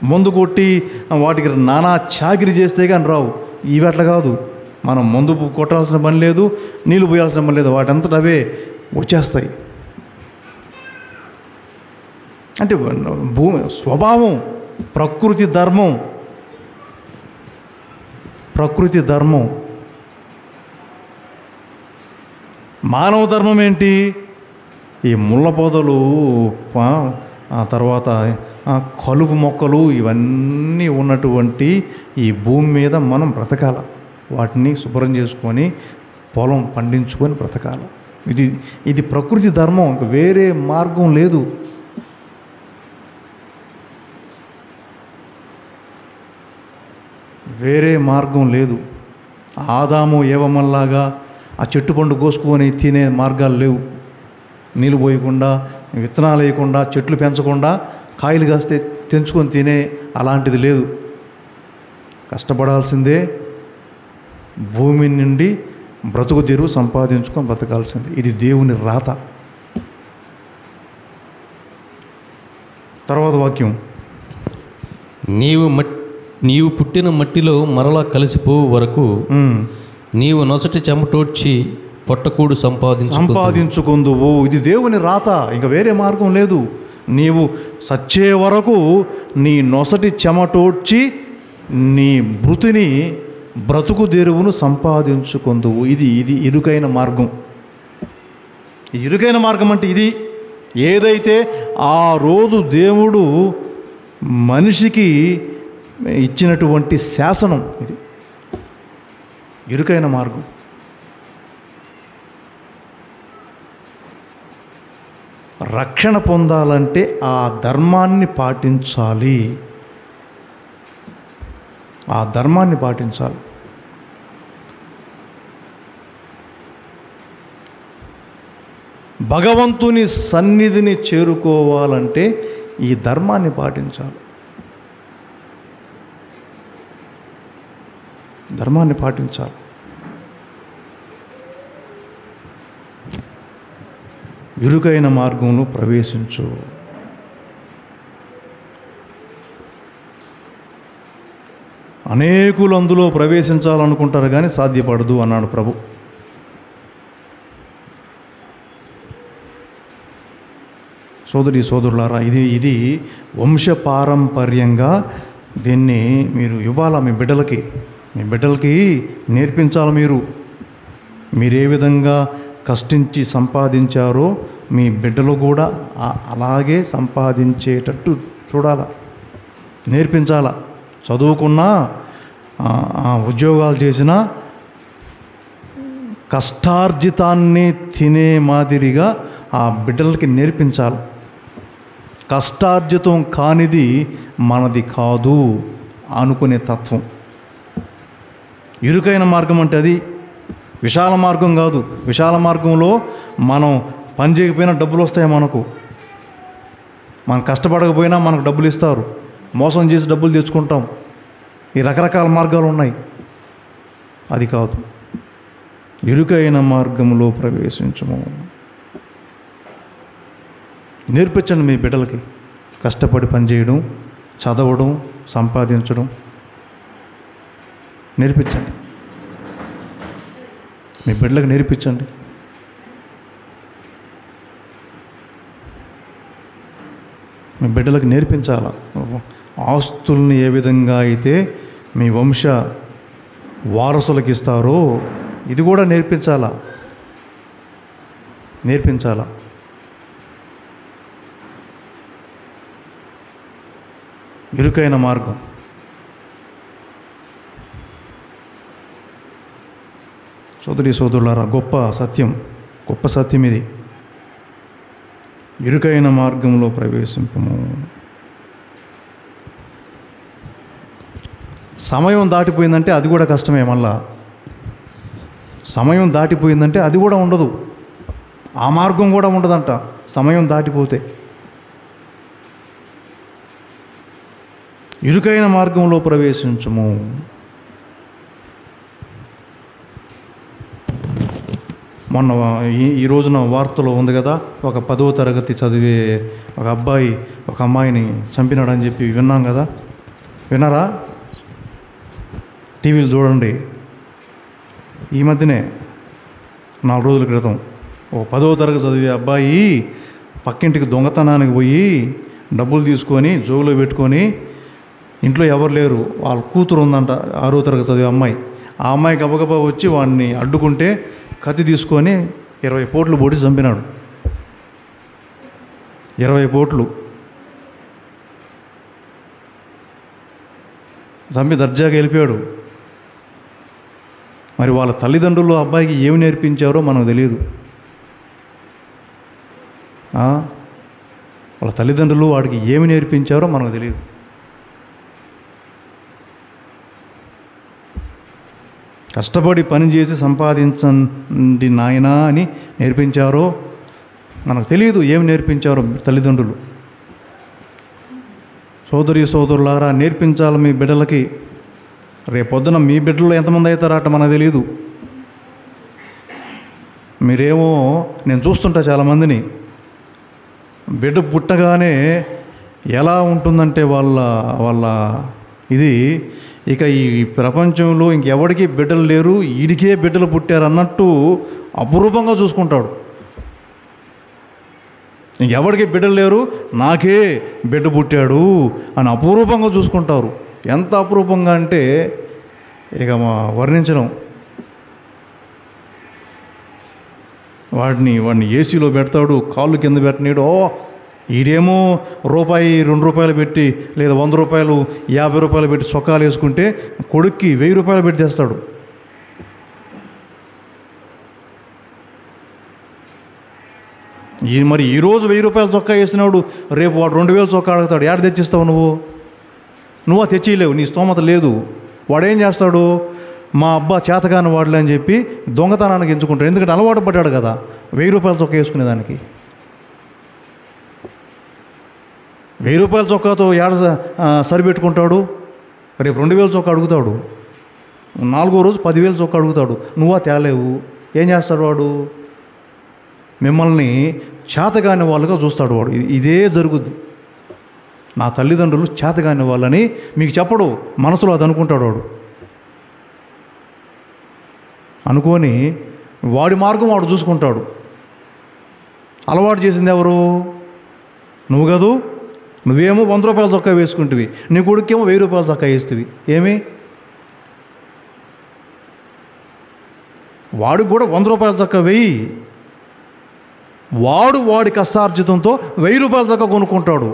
మందు కొట్టి వాటికి నానా చాకిరి చేస్తే కానీ రావు. ఇవి అట్లా కాదు. మనం మందు కొట్టాల్సిన పని లేదు, నీళ్లు పోయాల్సిన పని లేదు. వాటంతట అవే వచ్చేస్తాయి. అంటే భూమి స్వభావం, ప్రకృతి ధర్మం. ప్రకృతి ధర్మం. మానవ ధర్మం ఏంటి? ఈ ముళ్ళ పొదలు, ఆ తర్వాత కలుపు మొక్కలు ఇవన్నీ ఉన్నటువంటి ఈ భూమి మీద మనం బ్రతకాల. వాటిని శుభ్రం చేసుకొని పొలం పండించుకొని బ్రతకాల. ఇది ప్రకృతి ధర్మం. ఇంక వేరే మార్గం లేదు. వేరే మార్గం లేదు. ఆదాము ఏవమల్లాగా ఆ చెట్టు పండు కోసుకొని తినే మార్గాలు లేవు. నీళ్ళు పోయకుండా, విత్తనాలు వేయకుండా, చెట్లు పెంచకుండా కాయలు కాస్తే తెంచుకొని తినే అలాంటిది లేదు. కష్టపడాల్సిందే. భూమి నుండి బ్రతుకు తెరువు సంపాదించుకొని బ్రతకాల్సిందే. ఇది దేవుని రాత. తర్వాత వాక్యం, నీవు పుట్టిన మట్టిలో మరలా వరకు నీవు నొసటి చెమటోడ్చి పొట్టకూడు సంపాదించుకుందువు. ఇది దేవుని రాత. ఇంకా వేరే మార్గం లేదు. నీవు సచ్చే వరకు నీ నొసటి చెమటోడ్చి నీ మృతిని బ్రతుకు తెరువును సంపాదించుకుందువు. ఇది ఇరుకైన మార్గం. ఇరుకైన మార్గం అంటే ఇది. ఏదైతే ఆ రోజు దేవుడు మనిషికి ఇచ్చినటువంటి శాసనం, ఇది ఇరుకైన మార్గం. రక్షణ పొందాలంటే ఆ ధర్మాన్ని పాటించాలి. ఆ ధర్మాన్ని పాటించాలి. భగవంతుని సన్నిధిని చేరుకోవాలంటే ఈ ధర్మాన్ని పాటించాలి. ధర్మాన్ని పాటించాలి. ఇరుకైన మార్గంలో ప్రవేశించు. అనేకులు అందులో ప్రవేశించాలనుకుంటారు కానీ సాధ్యపడదు అన్నాడు ప్రభు. సోదరులారా, ఇది వంశపారంపర్యంగా దీన్ని మీరు ఇవ్వాలా. మీ బిడ్డలకి నేర్పించాలి. మీరు ఏ విధంగా కష్టించి సంపాదించారో మీ బిడ్డలు కూడా అలాగే సంపాదించేటట్టు చూడాల, నేర్పించాల. చదువుకున్నా, ఉద్యోగాలు చేసినా కష్టార్జితాన్ని తినే మాదిరిగా ఆ బిడ్డలకి నేర్పించాలి. కష్టార్జితం కానిది మనది కాదు అనుకునే తత్వం. ఇరుకైన మార్గం అంటే అది. విశాల మార్గం కాదు. విశాల మార్గంలో మనం పని చేయకపోయినా డబ్బులు వస్తాయి మనకు. మనం కష్టపడకపోయినా మనకు డబ్బులు ఇస్తారు. మోసం చేసి డబ్బులు తెచ్చుకుంటాం. ఈ రకరకాల మార్గాలు ఉన్నాయి. అది కాదు. ఇరుకైన మార్గంలో ప్రవేశించము. నేర్పించండి మీ బిడ్డలకి. కష్టపడి పనిచేయడం, చదవడం, సంపాదించడం నేర్పించండి. మీ బిడ్డలకు నేర్పించండి. మీ బిడ్డలకు నేర్పించాలా. ఆస్తుల్ని ఏ విధంగా అయితే మీ వంశ వారసులకు ఇస్తారో ఇది కూడా నేర్పించాలా. ఇరుకైన మార్గం. సోదరులారా, గొప్ప సత్యం ఇది. ఇరుకైన మార్గంలో ప్రవేశింపము. సమయం దాటిపోయిందంటే అది కూడా కష్టమే. మళ్ళా సమయం దాటిపోయిందంటే అది కూడా ఉండదు. ఆ మార్గం కూడా ఉండదంట సమయం దాటిపోతే. ఇరుకైన మార్గంలో ప్రవేశించుము. మొన్న ఈ రోజున వార్తలో ఉంది కదా, ఒక 10వ తరగతి చదివే ఒక అబ్బాయి ఒక అమ్మాయిని చంపినాడని చెప్పి విన్నాం కదా. విన్నారా? టీవీలు చూడండి. ఈ మధ్యనే 4 రోజుల క్రితం ఒక 10వ తరగతి చదివే అబ్బాయి పక్కింటికి దొంగతనానికి పోయి డబ్బులు తీసుకొని జోబులో పెట్టుకొని, ఇంట్లో ఎవరు లేరు, వాళ్ళ కూతురు ఉందంట 6వ తరగతి చదివే అమ్మాయి. ఆ అమ్మాయి గబగబా వచ్చి వాడిని అడ్డుకుంటే కత్తి తీసుకొని 20 పోట్లు పొడి చంపినాడు. 20 పోట్లు చంపి దర్జాగా వెళ్ళిపోయాడు. మరి వాళ్ళ తల్లిదండ్రులు అబ్బాయికి ఏమి నేర్పించారో మనకు తెలియదు. వాళ్ళ తల్లిదండ్రులు వాడికి ఏమి నేర్పించారో మనకు తెలియదు. కష్టపడి పని చేసి సంపాదించండి నాయనా అని నేర్పించారో మనకు తెలియదు. ఏమి నేర్పించారో తల్లిదండ్రులు. సోదరి సోదరులారా, నేర్పించాలి మీ బిడ్డలకి. రేపొద్దున మీ బిడ్డలు ఎంతమంది అవుతారట మనకు తెలియదు. మీరేమో, నేను చూస్తుంటా చాలామందిని, బిడ్డ పుట్టగానే ఎలా ఉంటుందంటే వాళ్ళ ఇది, ఇక ఈ ప్రపంచంలో ఇంకెవడికి బిడ్డలు లేరు, ఈడికే బిడ్డలు పుట్టారు అన్నట్టు అపురూపంగా చూసుకుంటాడు. ఇంకెవడికి బిడ్డలు లేరు, నాకే బిడ్డ పుట్టాడు అని అపురూపంగా చూసుకుంటారు. ఎంత అపురూపంగా అంటే ఇక వర్ణించడం. వాడిని ఏసీలో పెడతాడు, కాళ్ళు కింద పెట్టనీడు. ఈడేమో రూపాయి 2 రూపాయలు పెట్టి, లేదా 100 రూపాయలు 50 రూపాయలు పెట్టి చొక్కాలు వేసుకుంటే కొడుక్కి 1000 రూపాయలు పెట్టి తెస్తాడు. మరి ఈరోజు 1000 రూపాయలు చొక్కా వేసినాడు, రేపు వాడు 2000 చొక్కా అడుగుతాడు. యాడ తెచ్చిస్తావు నువ్వు తెచ్చిలేవు, నీ స్తోమత లేదు. వాడేం చేస్తాడు, మా అబ్బా చేతగాని వాడలే అని చెప్పి దొంగతనానికి ఎంచుకుంటాడు. ఎందుకంటే అలవాటు పడ్డాడు కదా 1000 రూపాయలు చొక్కా వేసుకునేదానికి. 1000 రూపాయల చొక్కాతో ఏడ సరిపెట్టుకుంటాడు. రేపు 2000 చొక్కా అడుగుతాడు. 4వ రోజు 10,000 చొక్కా అడుగుతాడు. నువ్వా తేలేవు. ఏం చేస్తాడు వాడు, మిమ్మల్ని చేతగాని వాళ్ళుగా చూస్తాడు వాడు. ఇదే జరుగుద్ది. నా తల్లిదండ్రులు చేతగాని వాళ్ళని మీకు చెప్పడు, మనసులో అది అనుకుంటాడు వాడు. అనుకొని వాడి మార్గం వాడు చూసుకుంటాడు. అలవాటు చేసింది ఎవరు, నువ్వు కాదు. నువ్వేమో 100 రూపాయల చొక్కా వేసుకుంటువి, నీ కొడుకేమో 1000 రూపాయల చొక్కా వేస్తువి. ఏమి, వాడికి కూడా 100 రూపాయల చొక్కా వేయి. వాడి కష్టార్జితంతో 1000 రూపాయల చొక్కా కొనుక్కుంటాడు.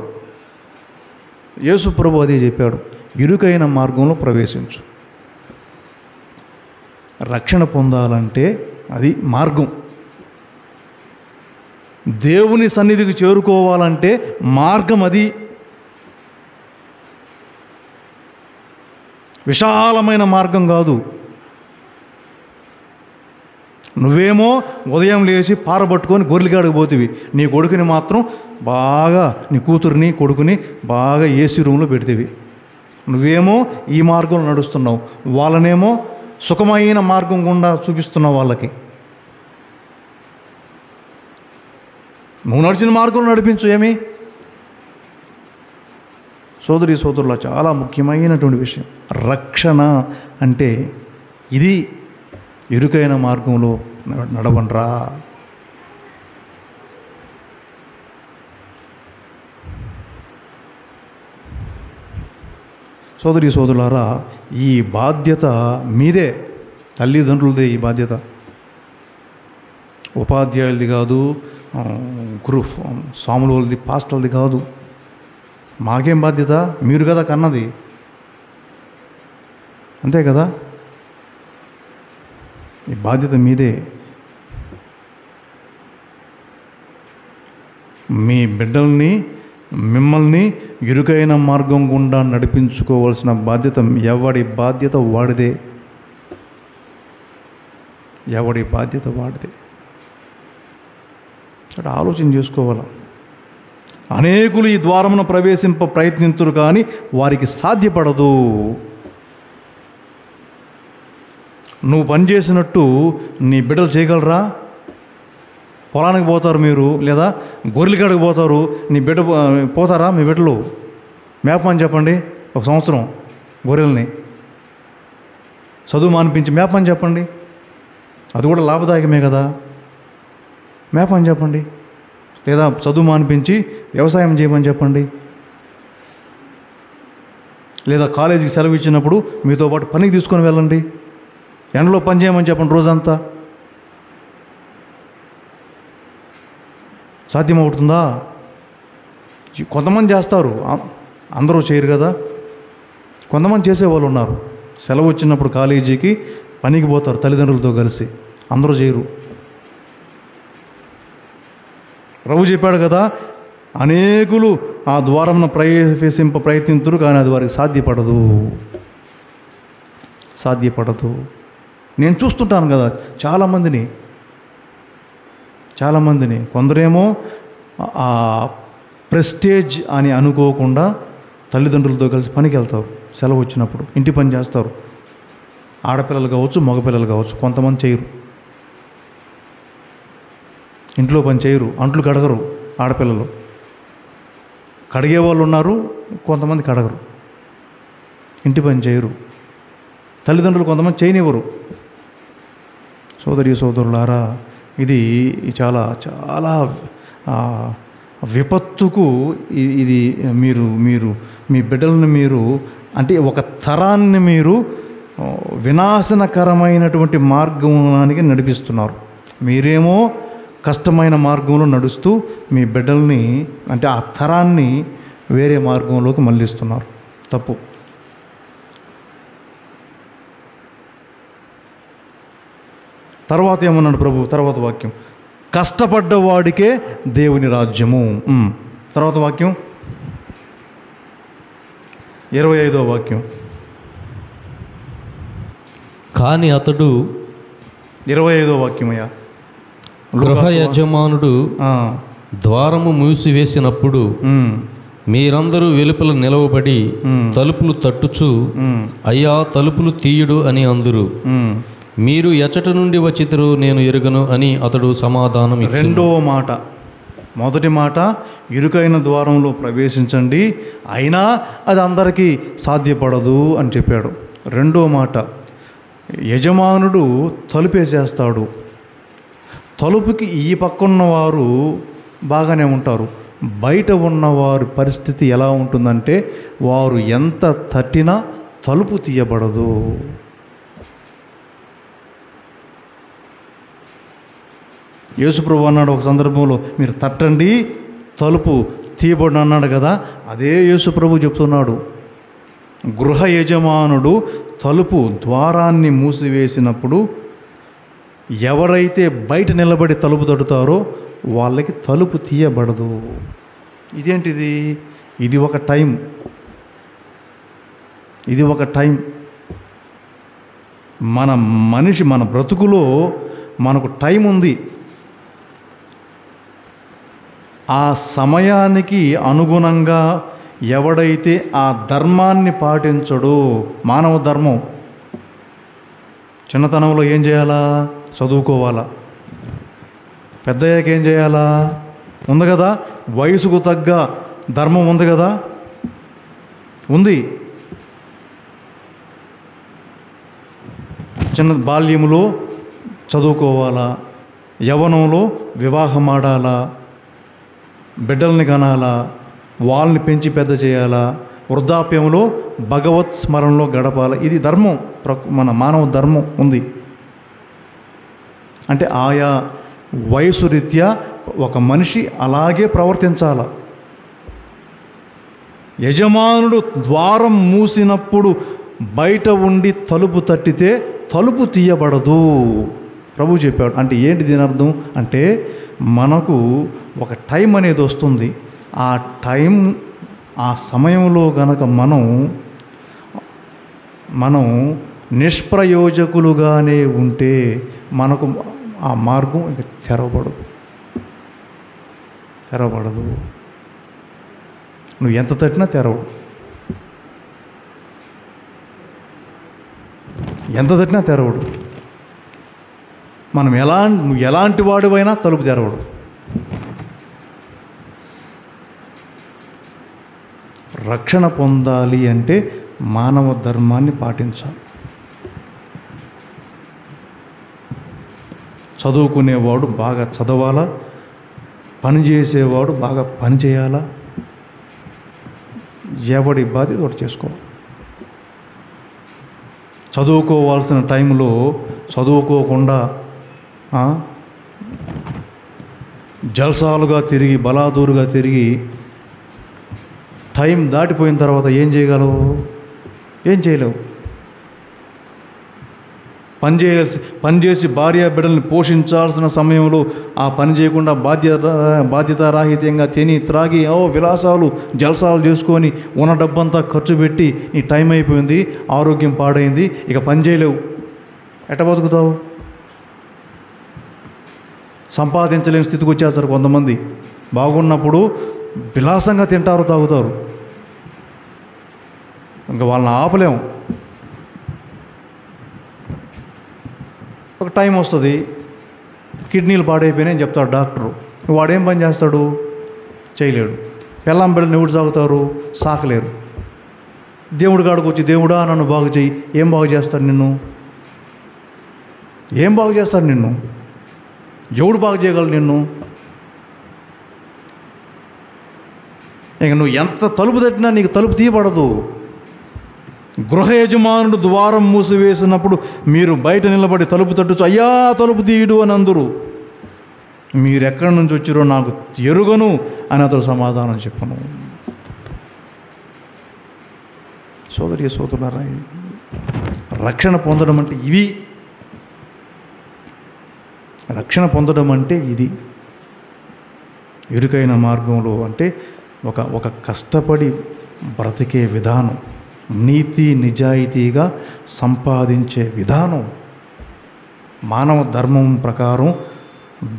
యేసు ప్రభు అదే చెప్పాడు, ఇరుకైన మార్గంలో ప్రవేశించు. రక్షణ పొందాలంటే అది మార్గం. దేవుని సన్నిధికి చేరుకోవాలంటే మార్గం అది. విశాలమైన మార్గం కాదు. నువ్వేమో ఉదయం లేచి పారబట్టుకొని గొర్రెలకాడికి పోతివి, నీ కొడుకుని మాత్రం బాగా, నీ కూతురిని కొడుకుని బాగా ఏసీ రూమ్లో పెడితేవి. నువ్వేమో ఈ మార్గంలో నడుస్తున్నావు, వాళ్ళనేమో సుఖమైన మార్గం గుండా చూపిస్తున్నావు వాళ్ళకి. నువ్వు నడిచిన మార్గంలో నడిపించు. ఏమి, సోదరి సోదరుల, చాలా ముఖ్యమైనటువంటి విషయం రక్షణ అంటే ఇది. ఇరుకైన మార్గంలో నడవండ్రా. సోదరి సోదరులారా, ఈ బాధ్యత మీదే, తల్లిదండ్రులదే ఈ బాధ్యత. ఉపాధ్యాయులది కాదు, స్వాముల వాళ్ళది, పాస్టర్లది కాదు. మాకేం బాధ్యత, మీరు కదా కన్నది, అంతే కదా. ఈ బాధ్యత మీదే. మీ బిడ్డల్ని, మిమ్మల్ని ఇరుకైన మార్గం గుండా నడిపించుకోవాల్సిన బాధ్యత ఎవడి బాధ్యత వాడిదే. ఎవడి బాధ్యత వాడిదే. అక్కడ ఆలోచన చేసుకోవాలి. అనేకులు ఈ ద్వారమున ప్రవేశింప ప్రయత్నింతురు కానీ వారికి సాధ్యపడదు. నువ్వు పని చేసినట్టు నీ బిడ్డలు చేయగలరా? పొలానికి పోతారు మీరు, లేదా గొర్రెల కాడికి పోతారు, నీ బిడ్డ పోతారా? మీ బిడ్డలు మేపమని చెప్పండి, 1 సంవత్సరం గొర్రెల్ని చదువు మానిపించి మేపమని చెప్పండి, అది కూడా లాభదాయకమే కదా. మేపమని చెప్పండి, లేదా చదువు మానిపించి వ్యవసాయం చేయమని చెప్పండి, లేదా కాలేజీకి సెలవు ఇచ్చినప్పుడు మీతో పాటు పనికి తీసుకొని వెళ్ళండి, ఎండలో పని చేయమని చెప్పండి రోజంతా. సాధ్యమవుతుందా? కొంతమంది చేస్తారు, అందరూ చేయరు కదా. కొంతమంది చేసేవాళ్ళు ఉన్నారు, సెలవు వచ్చినప్పుడు కాలేజీకి పనికి పోతారు తల్లిదండ్రులతో కలిసి, అందరూ చేయరు. ప్రభు చెప్పాడు కదా, అనేకులు ఆ ద్వారమున ప్రవేశింప ప్రయత్నింతురు కానీ అది వారికి సాధ్యపడదు. నేను చూస్తుంటాను కదా చాలామందిని కొందరేమో ఆ ప్రెస్టేజ్ అని అనుకోకుండా తల్లిదండ్రులతో కలిసి పనికి వెళ్తారు, సెలవు వచ్చినప్పుడు ఇంటి పని చేస్తారు. ఆడపిల్లలు కావచ్చు, మగపిల్లలు కావచ్చు. కొంతమంది చేయరు, ఇంట్లో పని చేయరు, అంట్లు కడగరు. ఆడపిల్లలు కడిగే వాళ్ళు ఉన్నారు, కొంతమంది కడగరు, ఇంటి పని చేయరు. తల్లిదండ్రులు కొంతమంది చేయనివ్వరు. సోదరులారా, ఇది చాలా చాలా విపత్తుకు ఇది మీరు మీ బిడ్డలను మీరు అంటే ఒక తరాన్ని మీరు వినాశనకరమైనటువంటి మార్గానికి నడిపిస్తున్నారు. మీరేమో కష్టమైన మార్గంలో నడుస్తూ మీ బిడ్డల్ని అంటే ఆ తరాన్ని వేరే మార్గంలోకి మళ్ళిస్తున్నారు. తప్పు. తర్వాత ఏమన్నాడు ప్రభు? తర్వాత వాక్యం, కష్టపడ్డవాడికే దేవుని రాజ్యము. తర్వాత వాక్యం 25వ వాక్యం. కానీ అతడు 25వ వాక్యం అయ్యా. గృహ యజమానుడు ద్వారము మూసివేసినప్పుడు మీరందరూ వెలుపల నిలవబడి తలుపులు తట్టుచు అయ్యా తలుపులు తీయుడు అని అందురు. మీరు ఎచ్చట నుండి వచ్చితురు నేను ఎరుగను అని అతడు సమాధానం ఇచ్చెను. రెండవ మాట, మొదటి మాట ఇరుకైన ద్వారంలో ప్రవేశించండి, అయినా అది అందరికీ సాధ్యపడదు అని చెప్పాడు. రెండో మాట, యజమానుడు తలుపేసేస్తాడు. తలుపుకి ఈ పక్కన్నవారు బాగానే ఉంటారు, బయట ఉన్నవారి పరిస్థితి ఎలా ఉంటుందంటే వారు ఎంత తట్టినా తలుపు తీయబడదు. యేసుప్రభు అన్నాడు ఒక సందర్భంలో, మీరు తట్టండి తలుపు తీయబడిన అన్నాడు కదా. అదే యేసుప్రభు చెప్తున్నాడు, గృహ యజమానుడు తలుపు ద్వారాన్ని మూసివేసినప్పుడు ఎవరైతే బయట నిలబడి తలుపు తడుతారో వాళ్ళకి తలుపు తీయబడదు. ఇదేంటిది? ఇది ఒక టైం, ఇది ఒక టైం. మన బ్రతుకులో మనకు టైం ఉంది. ఆ సమయానికి అనుగుణంగా ఎవడైతే ఆ ధర్మాన్ని పాటించడో, మానవ ధర్మం, చిన్నతనంలో ఏం చేయాలా? చదువుకోవాలా. పెద్దయ్యాక ఏం చేయాలా? ఉంది కదా, వయసుకు తగ్గ ధర్మం ఉంది కదా, ఉంది. చిన్న బాల్యములో చదువుకోవాలా, యవ్వనంలో వివాహం ఆడాలా, బిడ్డల్ని కనాలా, వాళ్ళని పెంచి పెద్ద చేయాలా, వృద్ధాప్యంలో భగవత్ స్మరణలో గడపాలా. ఇది ధర్మం, మన మానవ ధర్మం ఉంది. అంటే ఆయా వయసు రీత్యా ఒక మనిషి అలాగే ప్రవర్తించాల. యజమానుడు ద్వారం మూసినప్పుడు బయట ఉండి తలుపు తట్టితే తలుపు తీయబడదు ప్రభు చెప్పాడు. అంటే ఏంటి దీని అర్థం? అంటే మనకు ఒక టైం అనేది వస్తుంది. ఆ టైం, ఆ సమయంలో గనక మనం నిష్ప్రయోజకులుగానే ఉంటే మనకు ఆ మార్గం ఇక తెరవబడదు. నువ్వు ఎంత తట్టినా తెరవడు. ఎంత తట్టినా తెరవడు. నువ్వు ఎలాంటి వాడివైనా తలుపు తెరవడు. రక్షణ పొందాలి అంటే మానవ ధర్మాన్ని పాటించాలి. చదువుకునేవాడు బాగా చదవాలా, పని చేసేవాడు బాగా పని చేయాలా, ఎవడి బాధ్యత ఒకటి చేసుకోవాలి. చదువుకోవాల్సిన టైంలో చదువుకోకుండా జల్సాలుగా తిరిగి బలాదూరుగా తిరిగి టైం దాటిపోయిన తర్వాత ఏం చేయగలవు? ఏం చేయలేవు. పని చేసి భార్య బిడ్డల్ని పోషించాల్సిన సమయంలో ఆ పని చేయకుండా బాధ్యతారాహిత్యంగా తిని త్రాగి విలాసాలు జల్సాలు చేసుకొని ఉన్న డబ్బంతా ఖర్చు పెట్టి నీ టైం అయిపోయింది, ఆరోగ్యం పాడైంది, ఇక పని చేయలేవు. ఎట్ట బతుకుతావు? సంపాదించలేని స్థితికి వచ్చేస్తారు కొంతమంది. బాగున్నప్పుడు విలాసంగా తింటారు, తాగుతారు, ఇంకా వాళ్ళని ఆపలేము. ఒక టైం వస్తుంది, కిడ్నీలు పాడైపోయినాయని చెప్తాడు డాక్టరు. వాడేం పని చేస్తాడు? చేయలేడు. పెళ్ళాం బిడ్డలు ఎవడు సాగుతారు? సాకలేరు. దేవుడి కాడికి వచ్చి దేవుడా నన్ను బాగు చేయి, ఏం బాగు చేస్తాడు నిన్ను? ఏం బాగు చేస్తాడు నిన్ను? ఎవడు బాగు చేయగలడు నిన్ను? ఇక నువ్వు ఎంత తలుపు తట్టినా నీకు తలుపు తీయబడదు. గృహ యజమానుడు ద్వారం మూసివేసినప్పుడు మీరు బయట నిలబడి తలుపు తట్టుచు అయ్యా తలుపు తీయడు అని అందరూ. మీరు ఎక్కడి నుంచి వచ్చారో నాకు ఎరుగను అని అతడు సమాధానం చెప్పను. సోదరి సోదరులారా, రక్షణ పొందడం అంటే ఇవి. రక్షణ పొందడం అంటే ఇది. ఇరుకైన మార్గంలో అంటే ఒక కష్టపడి బ్రతికే విధానం, నీతి నిజాయితీగా సంపాదించే విధానం, మానవ ధర్మం ప్రకారం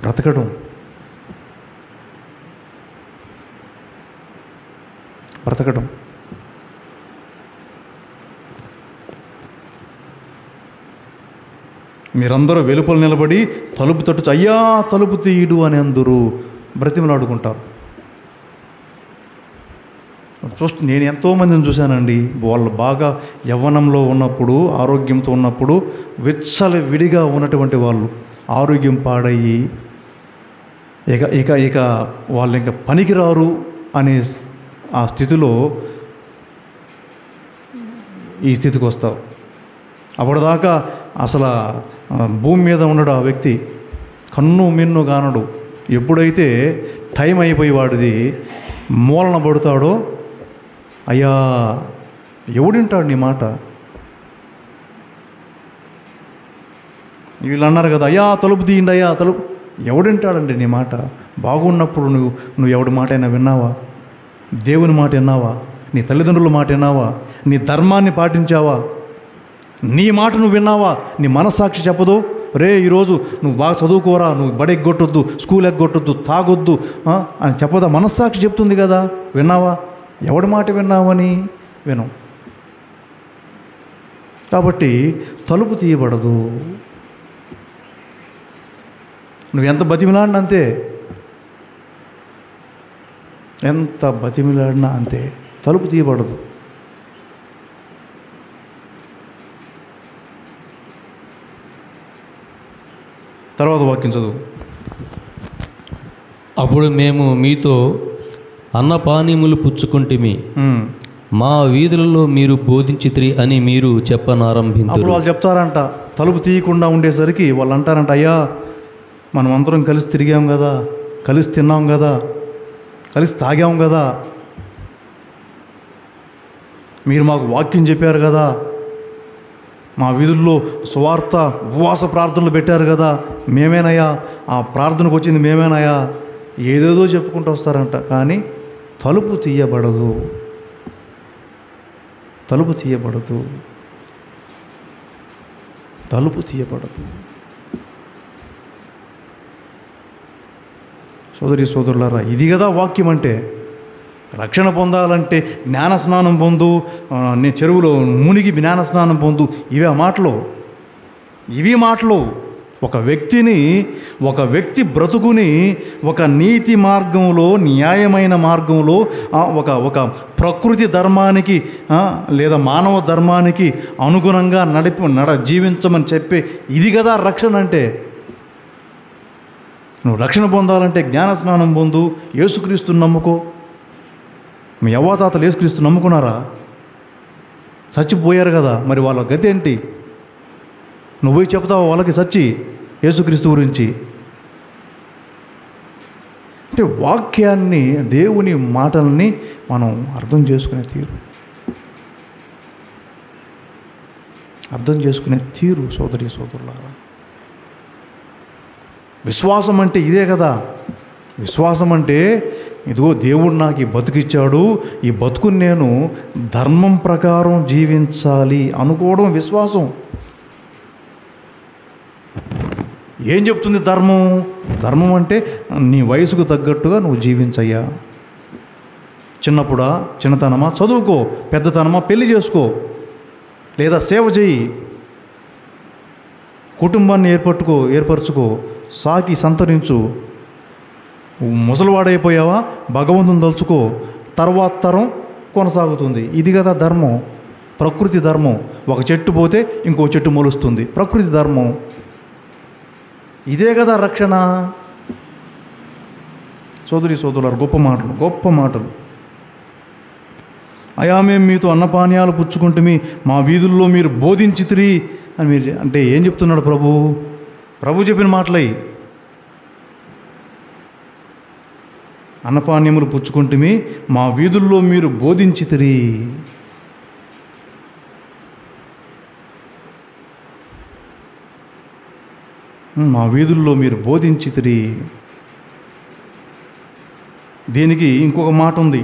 బ్రతకడం. మీరందరూ వెలుపల నిలబడి తలుపు తట్టుచు అయ్యా తలుపు తీయడు అని అందరూ బ్రతిమలాడుకుంటారు. నేను ఎంతోమందిని చూశానండి. వాళ్ళు బాగా యవ్వనంలో ఉన్నప్పుడు, ఆరోగ్యంతో ఉన్నప్పుడు విడిగా ఉన్నటువంటి వాళ్ళు ఆరోగ్యం పాడయ్యి ఇక వాళ్ళు ఇంకా పనికిరారు అనే ఆ స్థితిలో ఈ స్థితికి వస్తావు. అప్పటిదాకా అసలు భూమి మీద ఉండడు ఆ వ్యక్తి, కన్ను మిన్ను కానడు. ఎప్పుడైతే టైం అయిపోయి వాడిది మూలన పడతాడో అయ్యా ఎవడింటాడు నీ మాట? వీళ్ళు అన్నారు కదా అయ్యా తలుపు తీయండి, అయ్యా తలుపు. ఎవడింటాడండి నీ మాట? బాగున్నప్పుడు నువ్వు ఎవడి మాట అయినా విన్నావా? దేవుని మాట విన్నావా? నీ తల్లిదండ్రుల మాట విన్నావా? నీ ధర్మాన్ని పాటించావా? నీ మాట నువ్వు విన్నావా? నీ మనస్సాక్షి చెప్పదు రే ఈరోజు నువ్వు బాగా చదువుకోరా, నువ్వు బడి ఎగ్గొట్టొద్దు, స్కూల్ ఎగ్గొట్టొద్దు, తాగొద్దు అని చెప్పదా? మనస్సాక్షి చెప్తుంది కదా. విన్నావా? ఎవడి మాట విన్నావని విను. కాబట్టి తలుపు తీయబడదు. నువ్వు ఎంత బతిమిలాడినా అంతే, ఎంత బతిమిలాడినా అంతే, తలుపు తీయబడదు. తర్వాత వాక్యం చదువు. అప్పుడు మేము మీతో అన్నపానీములు పుచ్చుకుంటిమి, మా వీధులలో మీరు బోధించితిరి అని మీరు చెప్పనారంభించారు. అప్పుడు వాళ్ళు చెప్తారంట, తలుపు తీయకుండా ఉండేసరికి వాళ్ళు అంటారంట, అయ్యా మనం అందరం కలిసి తిరిగాం కదా, కలిసి తిన్నాం కదా, కలిసి తాగాం కదా, మీరు మాకు వాక్యం చెప్పారు కదా, మా వీధుల్లో సువార్త ఉపవాస ప్రార్థనలు పెట్టారు కదా, మేమేనయ్యా ఆ ప్రార్థనకు వచ్చింది, మేమేనయ్యా ఏదేదో చెప్పుకుంటూ వస్తారంట. కానీ తలుపు తీయబడదు, తలుపు తీయబడదు, తలుపు తీయబడదు. సోదరి సోదరులారా, ఇది కదా వాక్యం అంటే. రక్షణ పొందాలంటే జ్ఞాన స్నానం పొందు, నీ చెరువులో మునిగి జ్ఞాన స్నానం పొందు, ఇవే మాటలు. ఇవి మాటలు. ఒక వ్యక్తి బ్రతుకుని ఒక నీతి మార్గంలో, న్యాయమైన మార్గంలో, ఒక ప్రకృతి ధర్మానికి లేదా మానవ ధర్మానికి అనుగుణంగా జీవించమని చెప్పే ఇది కదా రక్షణ అంటే. నువ్వు రక్షణ పొందాలంటే జ్ఞాన స్నానం పొందు, యేసుక్రీస్తుని నమ్ముకో. మీ అవ్వాతాతలు యేసుక్రీస్తు నమ్ముకున్నారా? చచ్చిపోయారు కదా, మరి వాళ్ళ గతి ఏంటి? నువ్వు పోయి చెప్తావు వాళ్ళకి చచ్చి యేసుక్రీస్తు గురించి? అంటే వాక్యాన్ని, దేవుని మాటల్ని మనం అర్థం చేసుకునే తీరు సోదరి సోదరులారా. విశ్వాసం అంటే ఇదే కదా. విశ్వాసం అంటే ఇదిగో దేవుడు నాకు ఈ బతుకిచ్చాడు, ఈ బతుకుని నేను ధర్మం ప్రకారం జీవించాలి అనుకోవడం విశ్వాసం. ఏం చెప్తుంది ధర్మం? ధర్మం అంటే నీ వయసుకు తగ్గట్టుగా నువ్వు జీవించయ్యా. చిన్నతనమా చదువుకో, పెద్దతనమా పెళ్లి చేసుకో, లేదా సేవ చేయి, కుటుంబాన్ని ఏర్పరచుకో, సాకి సంతరించు. ముసలివాడైపోయావా, భగవంతుని తలుచుకో, తర్వాత తరం కొనసాగుతుంది. ఇది కదా ధర్మం, ప్రకృతి ధర్మం. ఒక చెట్టు పోతే ఇంకో చెట్టు మొలుస్తుంది, ప్రకృతి ధర్మం. ఇదే కదా రక్షణ. సోదరి సోదరులారు, గొప్ప మాటలు. అయా మేము మీతో అన్నపానీయాలు పుచ్చుకుంటుమి, మా వీధుల్లో మీరు బోధించితిరి అని మీరు అంటే ఏం చెప్తున్నాడు ప్రభు చెప్పిన మాటలై. అన్నపానీయములు పుచ్చుకుంటుమి, మా వీధుల్లో మీరు బోధించితిరి. మా వీధుల్లో మీరు బోధించితిరి. దీనికి ఇంకొక మాట ఉంది,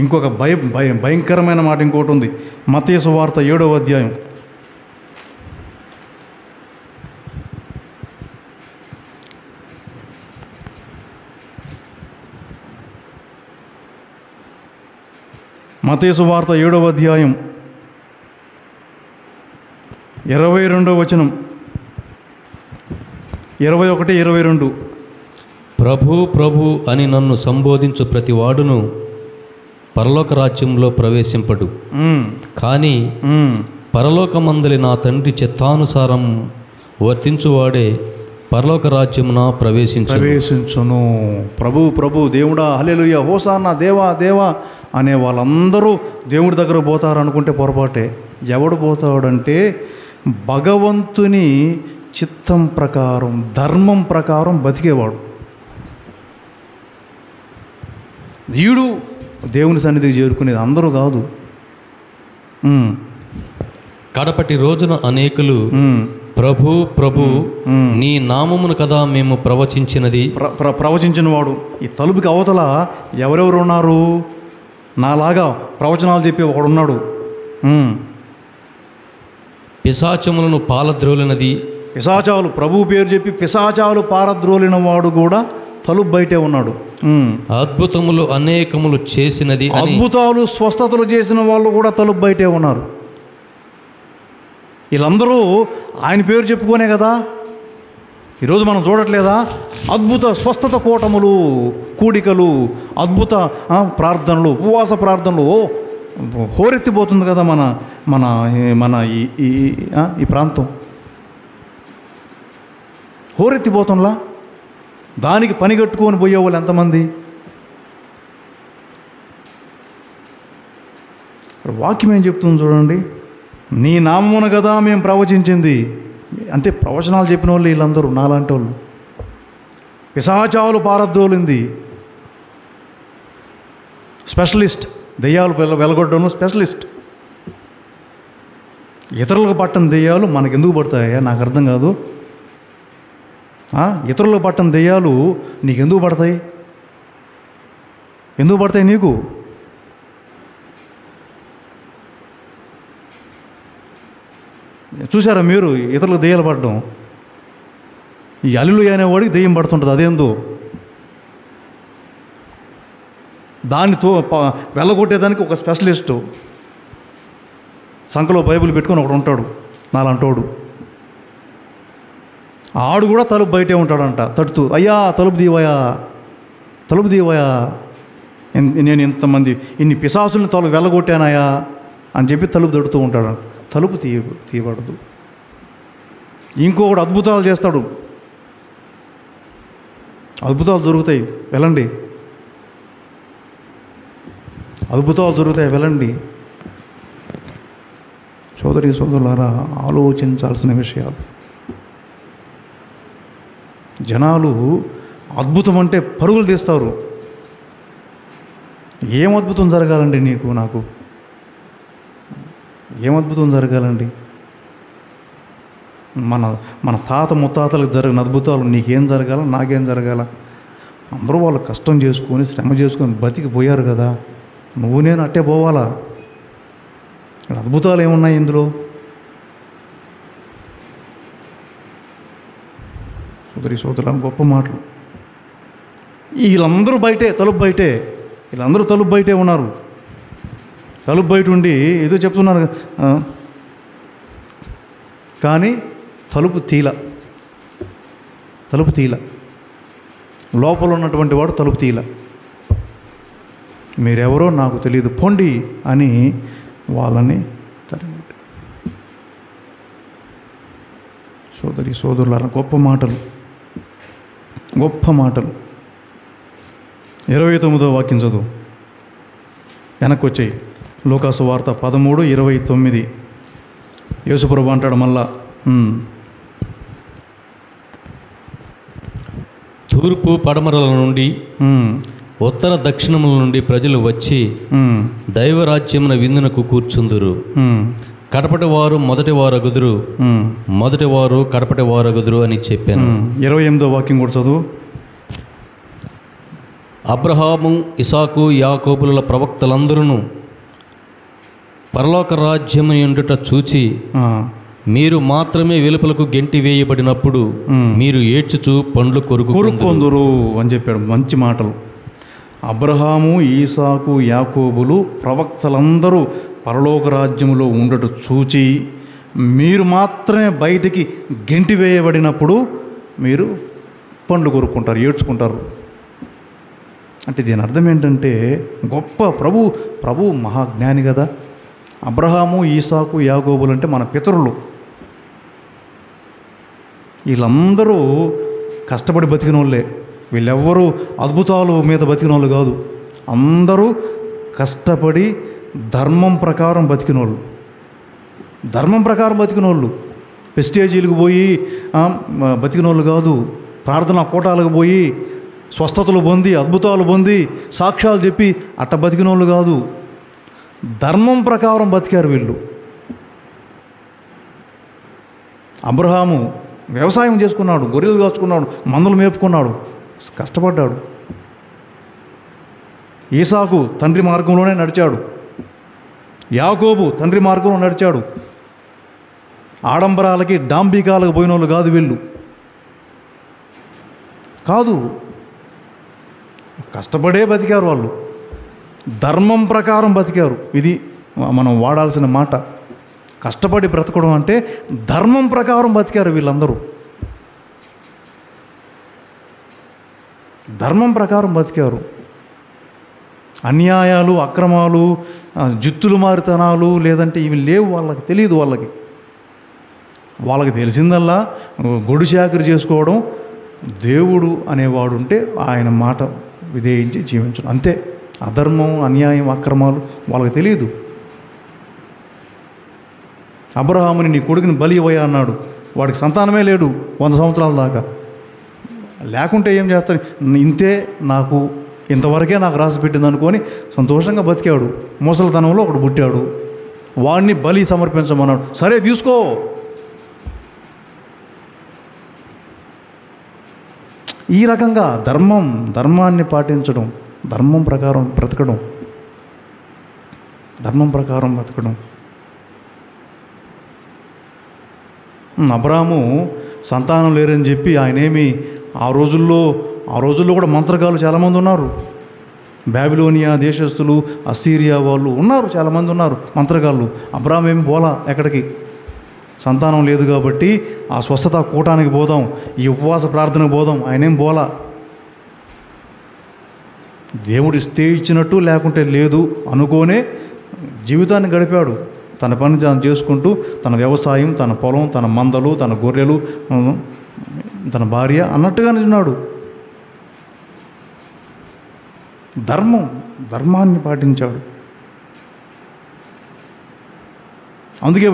ఇంకొక భయంకరమైన మాట ఇంకోటి ఉంది. మత్తయి సువార్త 7వ అధ్యాయం. మత్తయి సువార్త 7వ అధ్యాయం 22వ వచనం, 21, 22. ప్రభు అని నన్ను సంబోధించు ప్రతి వాడును పరలోక రాజ్యంలో ప్రవేశింపడు, కానీ పరలోకమందలి నా తండ్రి చిత్తానుసారం వర్తించువాడే పరలోక రాజ్యమున ప్రవేశించును. ప్రభు దేవుడా, హల్లెలూయా, హోసానా, దేవా అనే వాళ్ళందరూ దేవుడి దగ్గర పోతారు అనుకుంటే పొరపాటే. ఎవడు పోతాడంటే భగవంతుని చిత్తం ప్రకారం, ధర్మం ప్రకారం బతికేవాడు. వీడు దేవుని సన్నిధికి చేరుకునేది, అందరూ కాదు. కడపటి రోజున అనేకులు ప్రభు నీ నామమును కదా మేము ప్రవచించినది. ప్రవచించిన వాడు ఈ తలుపుకి అవతల ఎవరెవరు ఉన్నారు? నాలాగా ప్రవచనాలు చెప్పి ఒకడున్నాడు. పిశాచములను పాలద్రోలినది. పిశాచాలు, ప్రభు పేరు చెప్పి పిశాచాలు పారద్రోలిన వాడు కూడా తలుపు బయటే ఉన్నాడు. అద్భుతములు అనేకములు చేసినది. అద్భుతాలు, స్వస్థతలు చేసిన వాళ్ళు కూడా తలుపు బయటే ఉన్నారు. వీళ్ళందరూ ఆయన పేరు చెప్పుకోనే కదా. ఈరోజు మనం చూడట్లేదా? అద్భుత స్వస్థత కూటములు, కూడికలు, అద్భుత ప్రార్థనలు, ఉపవాస ప్రార్థనలు హోరెత్తిపోతుంది కదా మన మన మన ఈ ప్రాంతం. హోరెత్తిపోతుంలా. దానికి పని కట్టుకొని పోయేవాళ్ళు ఎంతమంది? వాక్యం ఏం చెప్తుంది చూడండి. నీ నామమున కదా మేము ప్రవచించింది. అంటే ప్రవచనాలు చెప్పిన వాళ్ళు వీళ్ళందరూ నాలాంటి వాళ్ళు. పిశాచాలు పారద్రోలింది. స్పెషలిస్ట్, దెయ్యాలు వెలగొట్టడం స్పెషలిస్ట్. ఇతరులకు పట్టని దెయ్యాలు మనకెందుకు పడతాయా? నాకు అర్థం కాదు. ఇతరులకు పట్టని దెయ్యాలు నీకెందుకు పడతాయి? ఎందుకు పడతాయి నీకు? చూసారా మీరు ఇతరులకు దెయ్యాలు పడడం? ఈ అల్లులు అనేవాడికి దెయ్యం పడుతుంటుంది. అదేందో దాన్ని వెళ్ళగొట్టేదానికి ఒక స్పెషలిస్టు సంఖలో బైబిల్ పెట్టుకొని ఒకడు ఉంటాడు, నాలంటోడు. ఆడు కూడా తలుపు బయటే ఉంటాడంట, తడుతూ, అయ్యా తలుపు దీవయా, తలుపు దీవయా, నేను ఇంతమంది ఇన్ని పిశాసులను వెళ్ళగొట్టానాయా అని చెప్పి తలుపు తడుతూ ఉంటాడు. తలుపు తీయబడదు. ఇంకొకడు అద్భుతాలు చేస్తాడు, అద్భుతాలు జరుగుతాయి, వెళ్ళండి, అద్భుతాలు జరుగుతాయి, వెళ్ళండి. సోదరి సోదరులారా, ఆలోచించాల్సిన విషయాలు. జనాలు అద్భుతం అంటే పరుగులు తీస్తారు. ఏం అద్భుతం జరగాలండి నీకు, నాకు? ఏం అద్భుతం జరగాలండి? మన తాత ముత్తాతలకు జరిగిన అద్భుతాలు నీకేం జరగాల, నాకేం జరగాల? అందరూ వాళ్ళు కష్టం చేసుకొని శ్రమ చేసుకొని బతికిపోయారు కదా, నువ్వు నేను అట్టే పోవాలా? ఇక్కడ అద్భుతాలు ఏమున్నాయి ఇందులో? సోదరి సోదరులు, గొప్ప మాటలు. వీళ్ళందరూ బయటే, తలుపు బయటే, వీళ్ళందరూ తలుపు బయటే ఉన్నారు. తలుపు బయట ఉండి ఏదో చెప్తున్నారు, కానీ తలుపు తీల లోపల ఉన్నటువంటి వాడు తలుపు తీల. మీరెవరో నాకు తెలియదు, పొండి అని వాళ్ళని తరిమిట్టు. సోదరి సోదరులారా, గొప్ప మాటలు, గొప్ప మాటలు. 29వ వాక్యం చదువు, వెనక్కి వచ్చాయి. లూకాసు వార్త 13:29. యేసుప్రభు అంటాడు మళ్ళా, తూర్పు పడమరల నుండి ఉత్తర దక్షిణముల నుండి ప్రజలు వచ్చి దైవరాజ్యమున విందునకు కూర్చుందురు. కడపటి వారు మొదటి వారగుదురు, మొదటి వారు కడపటి వారగుదురు అని చెప్పాను. 28వ వాక్యం కూడా చదువు. అబ్రహాము, ఇసాకు, యాకోబుల ప్రవక్తలందరూ పరలోక రాజ్యము ఉండుట చూచి మీరు మాత్రమే వెలుపలకు గెంటి వేయబడినప్పుడు మీరు ఏడ్చుచు పండ్లు కొరుక్కొందురు అని చెప్పాడు. మంచి మాటలు. అబ్రహాము, ఈసాకు, యాకోబులు ప్రవక్తలందరూ పరలోక రాజ్యములో ఉండట చూచి మీరు మాత్రమే బయటికి గెంటి వేయబడినప్పుడు మీరు పండ్లు కొరుక్కుంటారు, ఏడ్చుకుంటారు. అంటే దీని అర్థం ఏంటంటే, గొప్ప ప్రభు మహాజ్ఞాని కదా. అబ్రహాము, ఈసాకు, యాకోబులు అంటే మన పితరులు. వీళ్ళందరూ కష్టపడి బతికిన వాళ్ళే. వీళ్ళెవ్వరూ అద్భుతాలు మీద బతికిన వాళ్ళు కాదు. అందరూ కష్టపడి ధర్మం ప్రకారం బతికిన వాళ్ళు, ధర్మం ప్రకారం బతికిన వాళ్ళు. పెస్టేజీలకు పోయి బతికిన వాళ్ళు కాదు. ప్రార్థనా కూటాలకు పోయి స్వస్థతలు పొంది, అద్భుతాలు పొంది, సాక్ష్యాలు చెప్పి అట్ట బతికిన వాళ్ళు కాదు. ధర్మం ప్రకారం బతికారు వీళ్ళు. అబ్రహాము వ్యవసాయం చేసుకున్నాడు, గొర్రెలు కాచుకున్నాడు, మందలు మేపుకున్నాడు, కష్టపడ్డాడు. ఈసాకు తండ్రి మార్గంలోనే నడిచాడు. యాకోబు తండ్రి మార్గంలో నడిచాడు. ఆడంబరాలకి డాంబికాలకు పోయిన వాళ్ళు కాదు వీళ్ళు, కాదు. కష్టపడే బతికారు వాళ్ళు, ధర్మం ప్రకారం బతికారు. ఇది మనం వాడాల్సిన మాట. కష్టపడి బ్రతకడం అంటే ధర్మం ప్రకారం బతికారు వీళ్ళందరూ. ధర్మం ప్రకారం బతికారు. అన్యాయాలు, అక్రమాలు, జుత్తులు మారితనాలు లేదంటే ఇవి లేవు. వాళ్ళకి తెలియదు. వాళ్ళకి తెలిసిందల్లా గొడుచాకరి చేసుకోవడం, దేవుడు అనేవాడు ఉంటే ఆయన మాట విధేయించి జీవించడం, అంతే. అధర్మం, అన్యాయం, అక్రమాలు వాళ్ళకి తెలియదు. అబ్రహాముని నీ కొడుకుని బలి ఇవ్వయ్యా అన్నాడు. వాడికి సంతానమే లేడు 100 సంవత్సరాల దాకా. లేకుంటే ఏం చేస్తాడు? ఇంతే, నాకు ఇంతవరకే నాకు రాసి పెట్టింది అనుకొని సంతోషంగా బతికాడు. ముసలితనంలో ఒకడు పుట్టాడు, వాడిని బలి సమర్పించమన్నాడు. సరే తీసుకో. ఈ రకంగా ధర్మాన్ని పాటించడం, ధర్మం ప్రకారం బ్రతకడం, ధర్మం ప్రకారం బ్రతకడం. అబ్రాహాము సంతానం లేరని చెప్పి ఆయనేమి ఆ రోజుల్లో కూడా మంత్రగాళ్ళు చాలామంది ఉన్నారు. బాబిలోనియా దేశస్తులు, అసీరియా వాళ్ళు ఉన్నారు, చాలామంది ఉన్నారు మంత్రగాళ్ళు. అబ్రాహాం ఏమి పోలా ఎక్కడికి, సంతానం లేదు కాబట్టి ఆ స్వస్థత కూటానికి పోదాం, ఈ ఉపవాస ప్రార్థనకు పోదాం, ఆయనేం పోలా. దేవుడు ఇస్తే ఇచ్చినట్టు, లేకుంటే లేదు అనుకోనే జీవితాన్ని గడిపాడు. తన పని తాను చేసుకుంటూ, తన వ్యవసాయం, తన పొలం, తన మందలు, తన గొర్రెలు, తన భార్య అన్నట్టుగానే ఉన్నాడు. ధర్మాన్ని పాటించాడు. అందుకే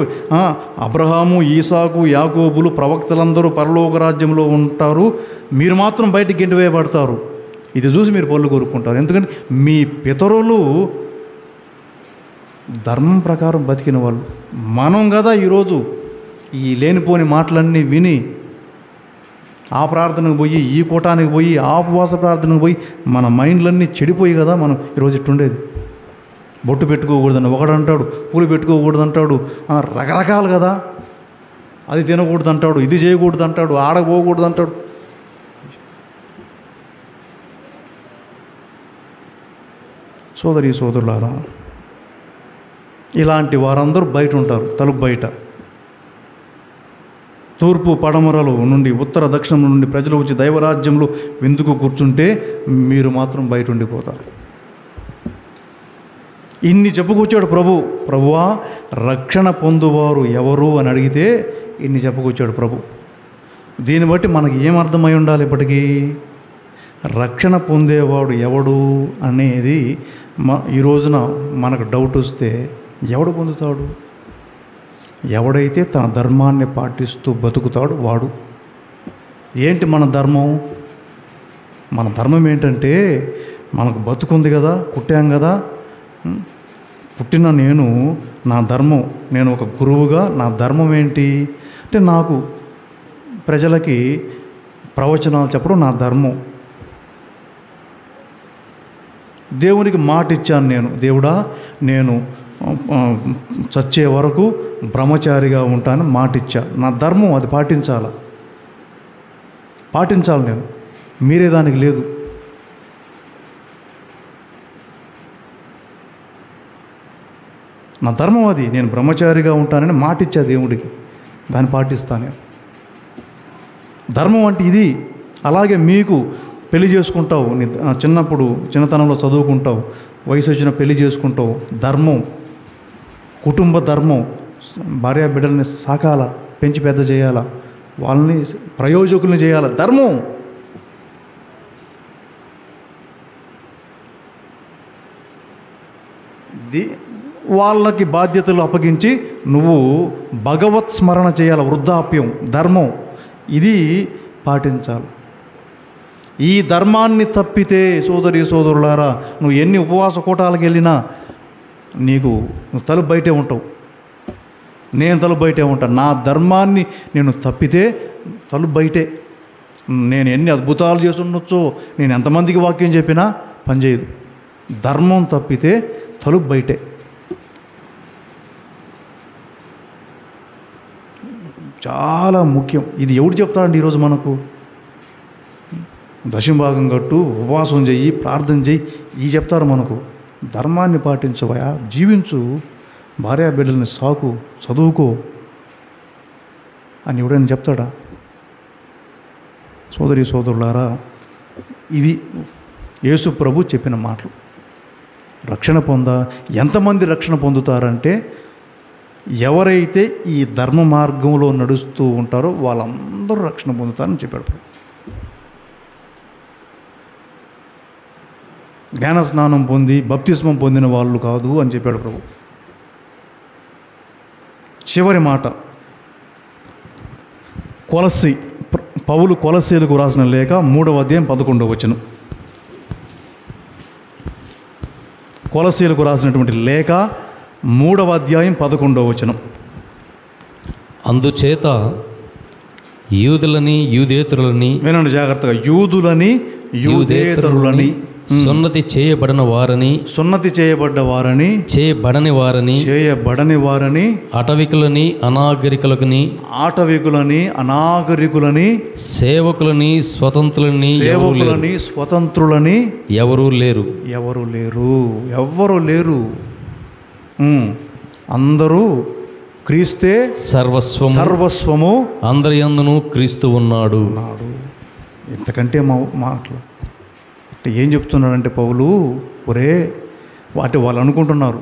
అబ్రహాము, ఈసాకు, యాకోబులు, ప్రవక్తలందరూ పరలోక రాజ్యంలో ఉంటారు, మీరు మాత్రం బయటికి గెంటివేయబడతారు. ఇది చూసి మీరు పళ్ళు కోరుకుంటారు. ఎందుకంటే మీ పితరులు ధర్మం ప్రకారం బతికిన వాళ్ళు. మనం కదా ఈరోజు ఈ లేనిపోని మాటలన్నీ విని ఆ ప్రార్థనకు పోయి, ఈ కూటానికి పోయి, ఆ ఉపవాస ప్రార్థనకు పోయి మన మైండ్లన్నీ చెడిపోయి కదా మనం ఈరోజు ఇట్టుండేది. బొట్టు పెట్టుకోకూడదని ఒకడు అంటాడు, పూలు పెట్టుకోకూడదు అంటాడు, రకరకాలు కదా. అది తినకూడదు అంటాడు, ఇది చేయకూడదు అంటాడు, ఆడకపోకూడదు అంటాడు. సోదరులారా, ఇలాంటి వారందరూ బయట ఉంటారు, తలుపు బయట. తూర్పు పడమరలు నుండి, ఉత్తర దక్షిణం నుండి ప్రజలు వచ్చి దైవరాజ్యంలో విందుకు కూర్చుంటే మీరు మాత్రం బయట ఉండిపోతారు. ఇన్ని చెప్పుకొచ్చాడు ప్రభువా రక్షణ పొందువారు ఎవరు అని అడిగితే ఇన్ని చెప్పుకొచ్చాడు ప్రభు. దీన్ని బట్టి మనకి ఏమర్థమై ఉండాలి? ఇప్పటికీ రక్షణ పొందేవాడు ఎవడు అనేది ఈ రోజున మనకు డౌట్ వస్తే ఎవడు పొందుతాడు? ఎవడైతే తన ధర్మాన్ని పాటిస్తూ బతుకుతాడు వాడు. ఏంటి మన ధర్మం? మన ధర్మం ఏంటంటే, మనకు బతుకుంది కదా, పుట్టాం కదా, పుట్టిన నేను నా ధర్మం, నేను ఒక గురువుగా నా ధర్మం ఏంటి అంటే, నాకు ప్రజలకి ప్రవచనాలు చెప్పడం నా ధర్మం. దేవునికి మాట ఇచ్చాను నేను, దేవుడా నేను చచ్చే వరకు బ్రహ్మచారిగా ఉంటాను మాట ఇచ్చా. నా ధర్మం అది పాటించాలి నేను, మీరే దానికి లేదు. నా ధర్మం అది, నేను బ్రహ్మచారిగా ఉంటానని మాట ఇచ్చా దేవుడికి, దాన్ని పాటిస్తాను నేను. ధర్మం అంటే ఇది. అలాగే మీకు పెళ్లి చేసుకుంటావు, చిన్నతనంలో చదువుకుంటావు, వయసు వచ్చిన పెళ్లి చేసుకుంటావు, ధర్మం, కుటుంబ ధర్మం. భార్య బిడ్డల్ని సాకాల, పెంచి పెద్ద చేయాల, వాళ్ళని ప్రయోజకుల్ని చేయాల, ధర్మం. వాళ్ళకి బాధ్యతలు అప్పగించి నువ్వు భగవత్ స్మరణ చేయాలి, వృద్ధాప్యం, ధర్మం. ఇది పాటించాలి. ఈ ధర్మాన్ని తప్పితే సోదరులారా, నువ్వు ఎన్ని ఉపవాస కూటాలకు వెళ్ళినా నువ్వు తలుపు బయటే ఉంటావు, నేను తలుపు బయటే ఉంటాను. నా ధర్మాన్ని నేను తప్పితే తలుపు బయటే. నేను ఎన్ని అద్భుతాలు చేసి ఉండొచ్చో, నేను ఎంతమందికి వాక్యం చెప్పినా పనిచేయదు. ధర్మం తప్పితే తలుపు బయటే. చాలా ముఖ్యం ఇది. ఎవడు చెప్తాడండి ఈరోజు మనకు? దశమభాగం కట్టు, ఉపవాసం చెయ్యి, ప్రార్థన చెయ్యి, ఇవి చెప్తారు మనకు. ధర్మాన్ని పాటించవయా, జీవించు, భార్యా బిడ్డల్ని సాకు, చదువుకో అని ఎవడైనా చెప్తాడా? సోదరులారా, ఇవి యేసు ప్రభు చెప్పిన మాటలు. రక్షణ ఎంతమంది రక్షణ పొందుతారంటే, ఎవరైతే ఈ ధర్మ మార్గంలో నడుస్తూ ఉంటారో వాళ్ళందరూ రక్షణ పొందుతారని చెప్పాడు ప్రభు. జ్ఞాన స్నానం పొంది బప్తిస్మం పొందిన వాళ్ళు కాదు అని చెప్పాడు ప్రభు. చివరి మాట, పౌలు కొలస్సీలకు రాసిన లేఖ 3వ అధ్యాయం 11వ వచనం. కొలస్సీలకు రాసినటువంటి లేఖ 3వ అధ్యాయం 11వ వచనం. అందుచేత యూదులని యూదేతరులని, వినండి జాగ్రత్తగా, యూదులని యూదేతరులని సున్నతి చేయబడిన వారని, సున్నతి చేయబడ్డ వారని, చేయబడని వారని, చేయబడని వారని, అటవికులని, అనాగరికులని, ఆటవికులని, అనాగరికులని, సేవకులని, స్వతంత్రులని సేవకులని, స్వతంత్రులని ఎవరూ లేరు. ఎవరు లేరు, ఎవ్వరు లేరు. అందరూ క్రీస్తే సర్వస్వము, సర్వస్వము అందరి యందును క్రీస్తు ఉన్నాడు. ఇంతకంటే మాటలు అంటే ఏం చెప్తున్నాడంటే పౌలు, ఒరే వాళ్ళు అనుకుంటున్నారు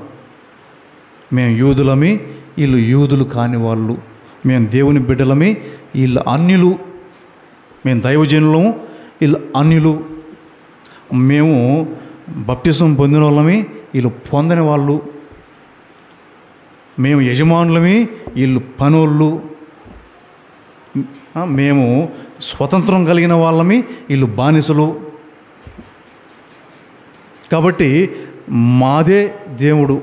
మేము యూదులమి, వీళ్ళు యూదులు కాని వాళ్ళు, మేము దేవుని బిడ్డలమి, వీళ్ళు అన్యులు, మేము దైవజనులము, వీళ్ళు అన్యులు, మేము బప్తిసం పొందిన వాళ్ళమి, వీళ్ళు పొందని వాళ్ళు, మేము యజమానులమి, వీళ్ళు పనోళ్ళు, మేము స్వతంత్రం కలిగిన వాళ్ళమి, వీళ్ళు బానిసలు. కాబట్టి మాదే దేవుడు,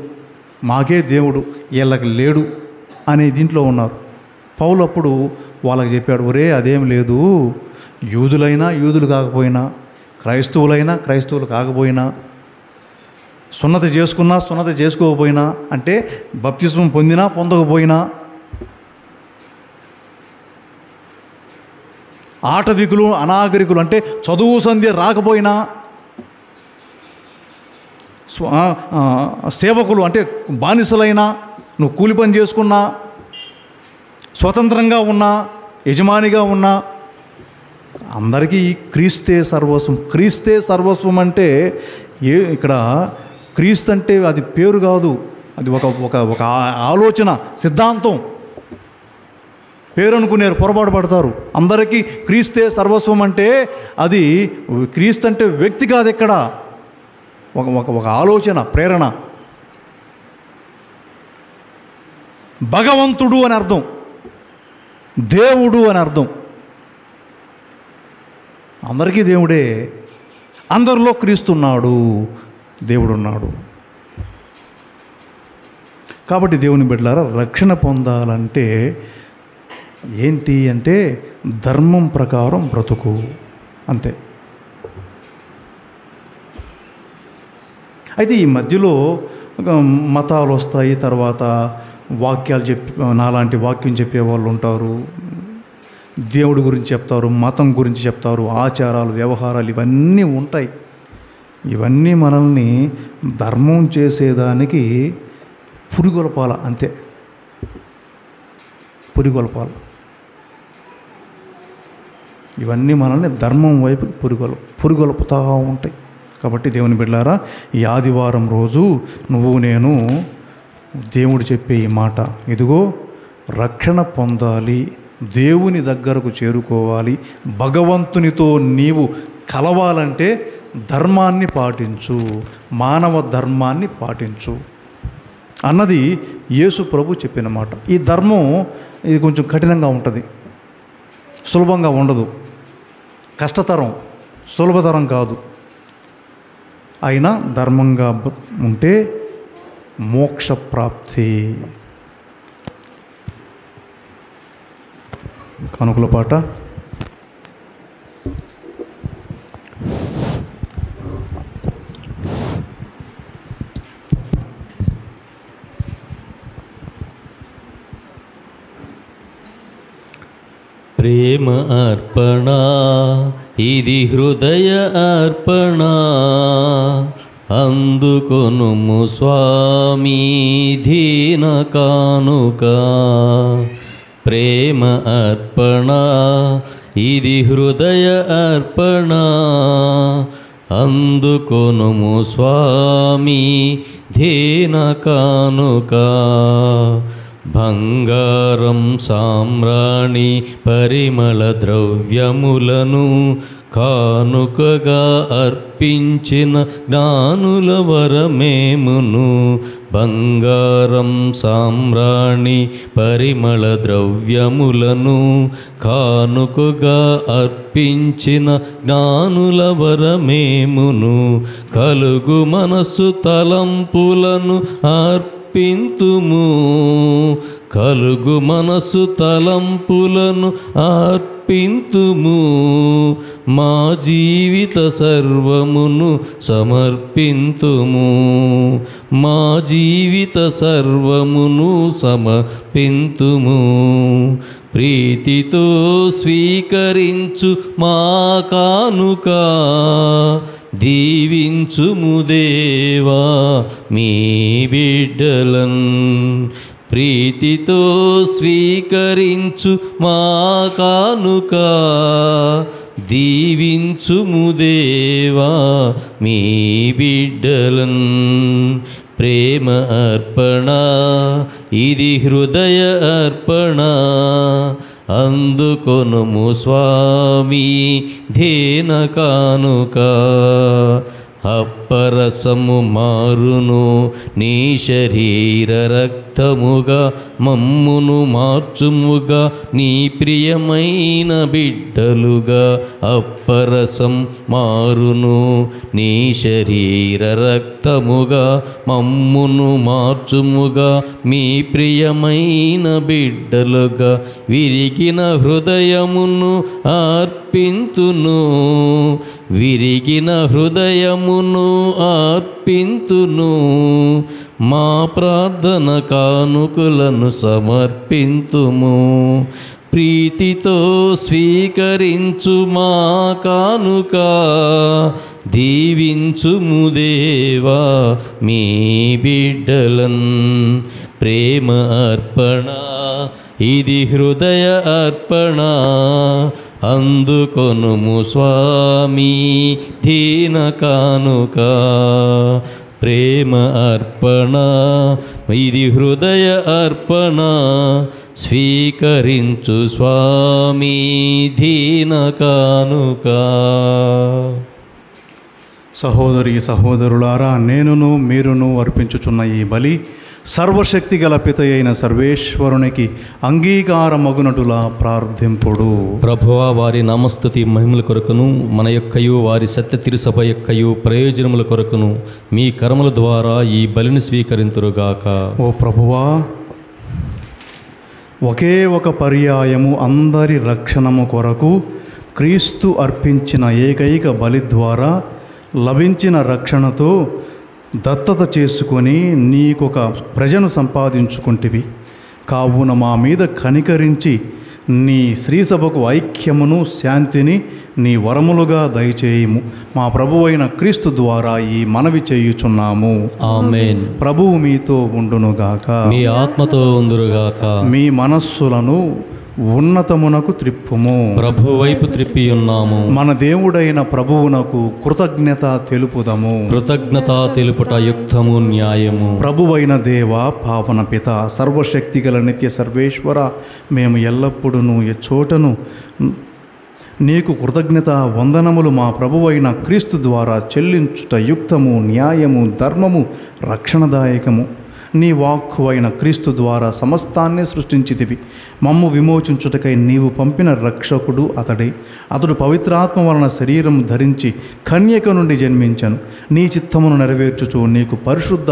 మాకే దేవుడు, వీళ్ళకి లేడు అనే దీంట్లో ఉన్నారు. పౌలు అప్పుడు వాళ్ళకి చెప్పాడు, ఒరే అదేం లేదు, యూదులైనా యూదులు కాకపోయినా, క్రైస్తవులైనా క్రైస్తవులు కాకపోయినా, సున్నతి చేసుకున్నా సున్నతి చేసుకోకపోయినా, అంటే బప్తిస్మం పొందినా పొందకపోయినా, ఆటవికులు అనాగరికులు అంటే చదువు సంధ్య రాకపోయినా, సేవకులు అంటే బానిసలైనా, నువ్వు కూలి పని చేసుకున్నా, స్వతంత్రంగా ఉన్నా, యజమానిగా ఉన్నా, అందరికీ క్రీస్తే సర్వస్వం. క్రీస్తే సర్వస్వం అంటే ఇక్కడ క్రీస్తు అంటే అది పేరు కాదు, అది ఒక ఆలోచన, సిద్ధాంతం. పేరు అనుకునేరు, పొరపాటు పడతారు. అందరికీ క్రీస్తే సర్వస్వం అంటే అది క్రీస్తు అంటే వ్యక్తి కాదు, ఇక్కడ ఒక ఆలోచన, ప్రేరణ. భగవంతుడు అని అర్థం, దేవుడు అని అర్థం. అందరికీ దేవుడే, అందరిలో క్రీస్తున్నాడు, దేవుడున్నాడు. కాబట్టి దేవుని బిడ్డలారా, రక్షణ పొందాలంటే ఏంటి అంటే ధర్మం ప్రకారం బ్రతుకు, అంతే. అయితే ఈ మధ్యలో మతాలు వస్తాయి, తర్వాత వాక్యాలు నాలాంటి వాక్యం చెప్పేవాళ్ళు ఉంటారు, దేవుడి గురించి చెప్తారు, మతం గురించి చెప్తారు, ఆచారాలు, వ్యవహారాలు ఇవన్నీ ఉంటాయి. ఇవన్నీ మనల్ని ధర్మం చేసేదానికి పురిగొల్పాల, అంతే, పురిగొల్పాల. ఇవన్నీ మనల్ని ధర్మం వైపు పురిగొల్పుతూ ఉంటాయి. కాబట్టి దేవుని బిడ్డలారా, ఈ ఆదివారం రోజు నువ్వు నేను దేవుడు చెప్పే ఈ మాట, ఇదిగో రక్షణ పొందాలి, దేవుని దగ్గరకు చేరుకోవాలి, భగవంతునితో నీవు కలవాలంటే ధర్మాన్ని పాటించు, మానవ ధర్మాన్ని పాటించు అన్నది యేసు ప్రభు చెప్పిన మాట. ఈ ధర్మం ఇది కొంచెం కఠినంగా ఉంటుంది, సులభంగా ఉండదు, కష్టతరం, సులభతరం కాదు. అయినా ధర్మంగా ఉంటే మోక్ష ప్రాప్తి. కనుకల పాట. ప్రేమ అర్పణ, ఇది హృదయ అర్పణ, అందుకొనుము స్వామి దీన కానుక. ప్రేమ అర్పణ, ఇది హృదయ అర్పణ, అందుకొనుము స్వామి దీన కానుక. బంగారం సామ్రాణి పరిమళ ద్రవ్యములను కానుకగా అర్పించిన జ్ఞానుల వరమేమును. బంగారం సామ్రాణి పరిమళ ద్రవ్యములను కానుకగా అర్పించిన జ్ఞానుల వరమేమును. కలుగు మనస్సు తలంపులను అర్పింతుము, కలుగు మనసు తలంపులను అర్పింతుము, మా జీవిత సర్వమును సమర్పింతుము, మా జీవిత సర్వమును సమర్పింతుము. ప్రీతితో స్వీకరించు మా కానుక, దీవించుము దేవా మీ బిడ్డలన్. ప్రీతితో స్వీకరించు మా కానుక, దీవించుము దేవా మీ బిడ్డలన్. ప్రేమ అర్పణ ఇది హృదయ అర్పణ, అందుకొనుము స్వామి ధేన కానుక. అప్పరసము మారును నీ శరీర రక్తముగా, మమ్మును మార్చుముగా నీ ప్రియమైన బిడ్డలుగా. అప్పరసం మారును నీ శరీర రక్తముగా, మమ్మును మార్చుముగా మీ ప్రియమైన బిడ్డలుగా. విరిగిన హృదయమును అర్పింతును, విరిగిన హృదయమును అర్పింతును, మా ప్రార్థన కానుకలను సమర్పింతుము. ప్రీతితో స్వీకరించు మా కానుక, దీవించుము దేవా మీ బిడ్డలన్. ప్రేమ అర్పణ ఇది హృదయ అర్పణ, అందుకొనుము స్వామి దీన కానుక. ప్రేమ అర్పణ ఇది హృదయ అర్పణ, స్వీకరించు స్వామి దీన కానుక. సహోదరి సహోదరులారా, నేనును మీరును అర్పించుచున్న ఈ బలి సర్వశక్తి గల పిత అయిన సర్వేశ్వరునికి అంగీకారమగునటులా ప్రార్థింపుడు. ప్రభువా, వారి నామస్తుతి మహిమల కొరకును మన యొక్కయు వారి సత్య తిరుసభ యొక్కయు ప్రయోజనముల కొరకును మీ కర్మల ద్వారా ఈ బలిని స్వీకరింతురుగాక. ఓ ప్రభువా, ఒకే ఒక పర్యాయము అందరి రక్షణము కొరకు క్రీస్తు అర్పించిన ఏకైక బలి ద్వారా లభించిన రక్షణతో దత్తత చేసుకొని నీకొక ప్రజను సంపాదించుకుంటివి. కావున మా మీద కనికరించి నీ శ్రీసభకు ఐక్యమును శాంతిని నీ వరములుగా దయచేయము. మా ప్రభువైన క్రీస్తు ద్వారా ఈ మనవి చేయుచున్నాము. ఆమేన్. ప్రభువు మీతో ఉండునుగాక, మీ ఆత్మతో ఉందురుగాక. మీ మనస్సులను ఉన్నతమునకు త్రిప్పుము. ప్రభు వైపు త్రిప్పి ఉన్నాము. మన దేవుడైన ప్రభువునకు కృతజ్ఞత తెలుపుదము. కృతజ్ఞత తెలుపుట యుక్తము, న్యాయము. ప్రభువైన దేవ, పావన పిత, సర్వశక్తిగల నిత్య సర్వేశ్వర, మేము ఎల్లప్పుడూ ఎచ్చోటను నీకు కృతజ్ఞత వందనములు మా ప్రభువైన క్రీస్తు ద్వారా చెల్లించుట యుక్తము, న్యాయము, ధర్మము, రక్షణదాయకము. నీ వాక్కు అయిన క్రీస్తు ద్వారా సమస్తాన్ని సృష్టించితివి. మమ్ము విమోచించుటకై నీవు పంపిన రక్షకుడు అతడే. అతడు పవిత్రాత్మ వలన శరీరం ధరించి కన్యక నుండి జన్మించను. నీ చిత్తమును నెరవేర్చుచు నీకు పరిశుద్ధ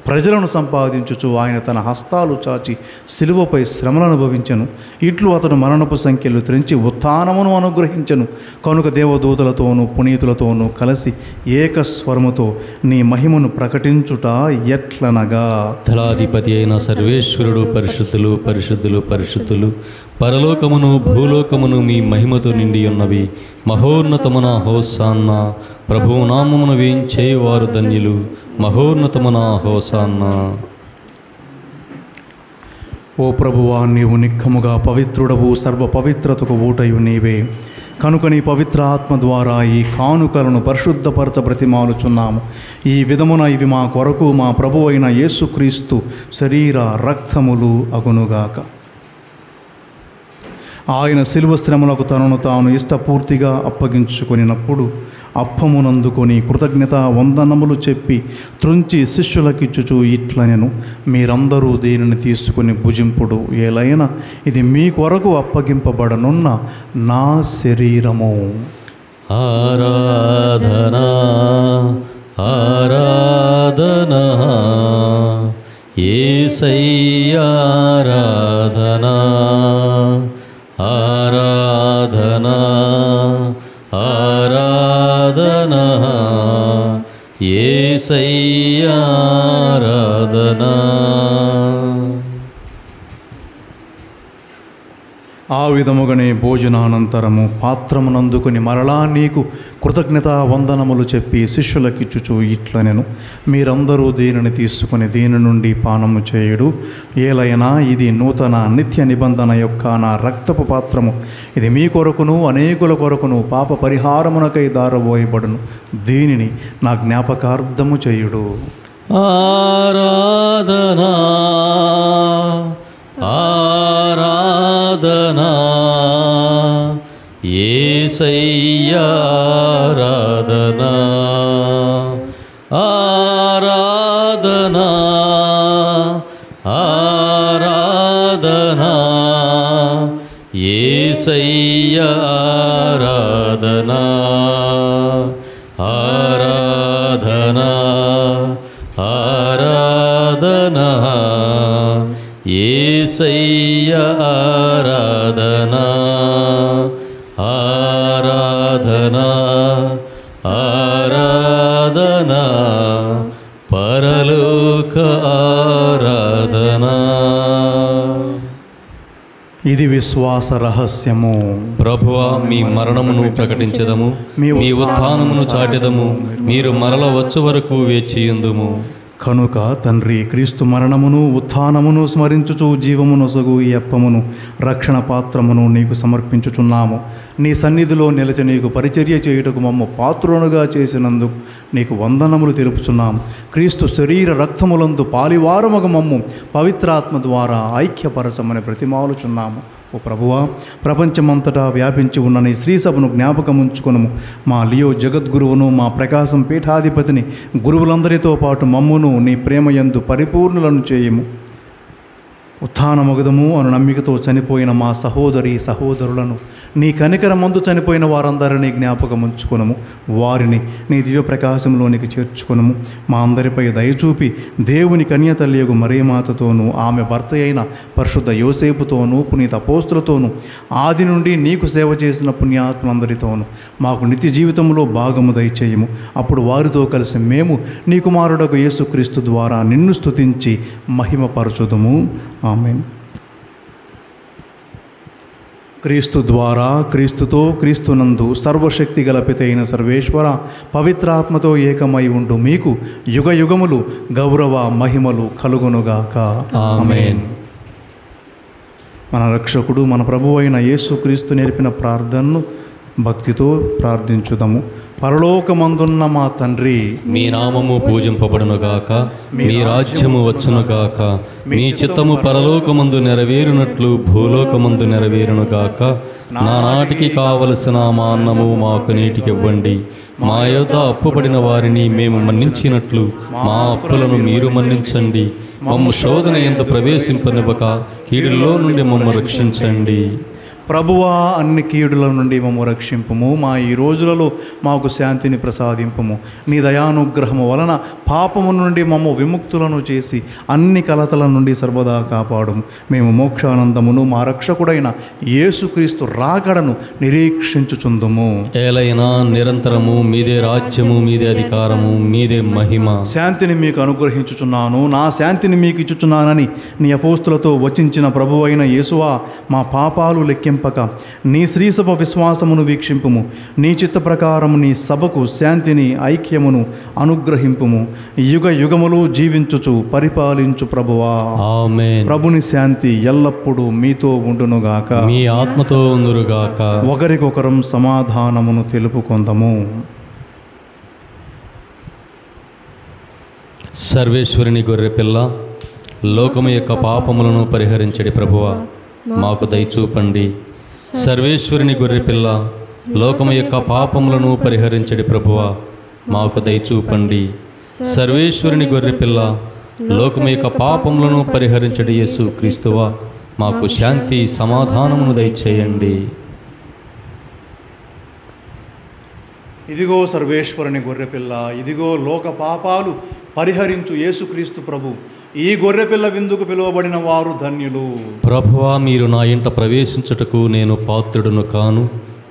ప్రజలను సంపాదించుచు ఆయన తన హస్తాలు చాచి శిలువపై శ్రమలను అనుభవించను. ఇట్లు అతడు మరణపు సంఖ్యలు త్రెంచి ఉత్థానమును అనుగ్రహించను. కనుక దేవదూతలతోనూ పునీతులతోనూ కలిసి ఏకస్వరముతో నీ మహిమను ప్రకటించుట ఎట్లనగా, దళాధిపతి అయిన సర్వేశ్వరుడు పరిశుద్ధులు, పరిశుద్ధులు, పరిశుద్ధులు. పరలోకమును భూలోకమును మీ మహిమతో నిండి ఉన్నవి. మహోన్నతమున హోసాన్నా. ప్రభువు నామమును వేయించేవారు ధన్యులు. మహోన్నతమున హోసాన్నా. ఓ ప్రభువా, నీవు నిక్కముగా పవిత్రుడవు, సర్వ పవిత్రతకు ఊటయు నీవే. కనుక నీ పవిత్ర ఆత్మ ద్వారా ఈ కానుకలను పరిశుద్ధపరచ బ్రతిమాలుచున్నాము. ఈ విధమున ఇవి మా కొరకు మా ప్రభువైన యేసుక్రీస్తు శరీర రక్తములు అగునుగాక. ఆయన శిలువ శ్రమలకు తనను తాను ఇష్టపూర్తిగా అప్పగించుకొనినప్పుడు అప్పమునందుకొని కృతజ్ఞత వందనములు చెప్పి త్రుంచి శిష్యులకిచ్చుచు ఇట్లనెను, మీరందరూ దీనిని తీసుకుని భుజింపుడు. ఏలైనా ఇది మీ కొరకు అప్పగింపబడనున్న నా శరీరము. ఆరాధనా ఆరాధనా యేసయ్యా ఆరాధనా ఆరాధనా ఆరాధనా. ఆ విధముగానే భోజనానంతరము పాత్రమునందుకుని మరలా నీకు కృతజ్ఞతా వందనములు చెప్పి శిష్యులకిచ్చుచు ఇట్లనెను, మీరందరూ దీనిని తీసుకుని దీని నుండి పానము చేయుడు. ఏలైనా ఇది నూతన నిత్య నిబంధన యొక్క నా రక్తపు పాత్రము. ఇది మీ కొరకును అనేకుల కొరకును పాప పరిహారమునకై దారబోయబడును. దీనిని నా జ్ఞాపకార్థము చేయుడు. ఆరాధనా ఆరాధనా యేసయ్యా ఆరాధనా. ఆరాధనా ఆరాధనా యేసయ్యా ఆరాధనా. ఆరాధనా ఆరాధనా యేసయ్యా ఆరాధనా. ఆరాధనా ఆరాధనా పరలోక ఆరాధనా. ఇది విశ్వాస రహస్యము. ప్రభువా, మీ మరణమును ప్రకటించదము, మీ ఉత్థానమును చాటెదము. మీరు మరల వచ్చు వరకు వేచియుందుము. కనుక తండ్రి, క్రీస్తు మరణమును ఉత్థానమును స్మరించుచు జీవమునొసగు ఈ అప్పమును రక్షణ పాత్రమును నీకు సమర్పించుచున్నాము. నీ సన్నిధిలో నిలిచి నీకు పరిచర్య చేయుటకు మమ్మ పాత్రునుగా చేసినందుకు నీకు వందనములు తెలుపుచున్నాము. క్రీస్తు శరీర రక్తములందు పాలివారమగు మమ్ము పవిత్రాత్మ ద్వారా ఐక్యపరచమని ప్రతిమాలుచున్నాము. ఓ ప్రభువా, ప్రపంచమంతటా వ్యాపించి ఉన్న నీ శ్రీసభను జ్ఞాపకముంచుకొనుము. మా లియో జగద్గురువును, మా ప్రకాశం పీఠాధిపతిని, గురువులందరితో పాటు మమ్మును నీ ప్రేమయందు పరిపూర్ణులను చేయుము. ఉత్థానమగుదము అను నమ్మికతో చనిపోయిన మా సహోదరి సహోదరులను, నీ కనికరమందు చనిపోయిన వారందరినీ జ్ఞాపకముంచుకొనుము. వారిని నీ దివ్య ప్రకాశంలోనికి చేర్చుకొనుము. మా అందరిపై దయచూపి దేవుని కన్యతల్లియగు మరియమాతతోనూ, ఆమె భర్త అయిన పరిశుద్ధ యోసేపుతోనూ, పునీత అపోస్తులతోనూ, ఆది నుండి నీకు సేవ చేసిన పుణ్యాత్మందరితోనూ మాకు నిత్య జీవితంలో భాగము దయచేయము. అప్పుడు వారితో కలిసి మేము నీ కుమారుడకు యేసుక్రీస్తు ద్వారా నిన్ను స్తుతించి మహిమపరచుదుము. ఆమేన్. క్రీస్తు ద్వారా, క్రీస్తుతో, క్రీస్తునందు సర్వశక్తి గల పితైన సర్వేశ్వర పవిత్రాత్మతో ఏకమై ఉండు మీకు యుగ యుగములు గౌరవ మహిమలు కలుగునుగాక. ఆమేన్. మన రక్షకుడు మన ప్రభువు అయిన యేసుక్రీస్తు నేర్పిన ప్రార్థనను భక్తితో ప్రార్థించుదాము. పరలోకమందున్న మా తండ్రి, మీ నామము పూజింపబడునుగాక, మీ రాజ్యము వచ్చునుగాక, మీ చిత్తము పరలోకమందు నెరవేరునట్లు భూలోకమందు నెరవేరునుగాక. నానాటికి కావలసిన మా అన్నము మాకు నీటికివ్వండి. మా యొద్ద అప్పుపడిన వారిని మేము మన్నించినట్లు మా అప్పులను మీరు మన్నించండి. మమ్ము శోధన యందు ప్రవేశింపనివ్వక కీడులో నుండి మమ్ము రక్షించండి. ప్రభువా, అన్ని కీడుల నుండి మమ్ము రక్షింపుము. మా ఈ రోజులలో మాకు శాంతిని ప్రసాదింపుము. నీ దయానుగ్రహము వలన పాపము నుండి మమ్ము విముక్తులను చేసి అన్ని కలతల నుండి సర్వదా కాపాడుము. మేము మోక్షానందమును మా రక్షకుడైన యేసుక్రీస్తు రాకడను నిరీక్షించుచుందుము. ఏలైనా నిరంతరము మీదే రాజ్యము, మీదే అధికారము, మీదే మహిమ. శాంతిని మీకు అనుగ్రహించుచున్నాను, నా శాంతిని మీకు ఇచ్చుచున్నానని నీ అపోస్తులతో వచించిన ప్రభువు అయిన యేసువా, మా పాపాలు లెక్కింపక నీ శ్రీసభ విశ్వాసమును వీక్షింపుము. నీ చిత్త ప్రకారము నీ సభకు శాంతిని, ఐక్యమును అనుగ్రహింపుము. యుగ యుగములు జీవించుచు పరిపాలించు ప్రభువా. ఆమేన్. ప్రభుని శాంతి ఎల్లప్పుడూ మీతో ఉండునుగాక. మీ ఆత్మతో ఉందురుగాక. ఒకరికొకరం సమాధానమును తెలుపుకొందము. సర్వేశ్వరుని గొర్రెపిల్ల, లోకము యొక్క పాపములను పరిహరించడి ప్రభువా, మాకు దయచూపండి. సర్వేశ్వరుని గొర్రెపిల్ల, లోకము యొక్క పాపములను పరిహరించడి ప్రభువా, మాకు దయచూపండి. సర్వేశ్వరుని గొర్రెపిల్ల, లోకము యొక్క పాపములను పరిహరించడి యేసు క్రీస్తువా, మాకు శాంతి సమాధానమును దయచేయండి. ఇదిగో సర్వేశ్వరుని గొర్రెపిల్ల, ఇదిగో లోక పాపాలు పరిహరించు యేసుక్రీస్తు ప్రభు. ఈ గొర్రెపిల్ల విందుకు పిలువబడిన వారు ధన్యులు. ప్రభువా, మీరు నా ఇంట ప్రవేశించుటకు నేను పాత్రుడును కాను.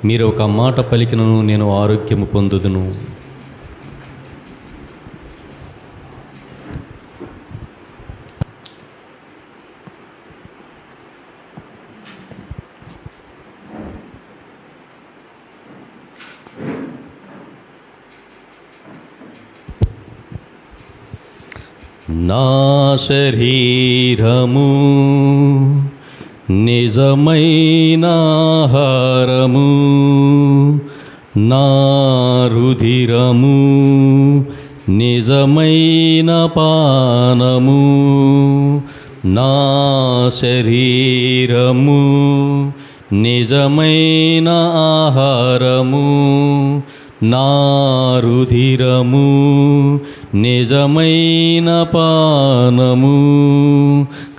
మీరు ఒక మాట పలికినను నేను ఆరోగ్యము పొందుదును. నా శరీరము నిజమైన ఆహారము, నా రుధిరము నిజమైన పానము, నా శరీరము నిజమైన ఆహారము, నా రుధిరము నిజమైన పానము,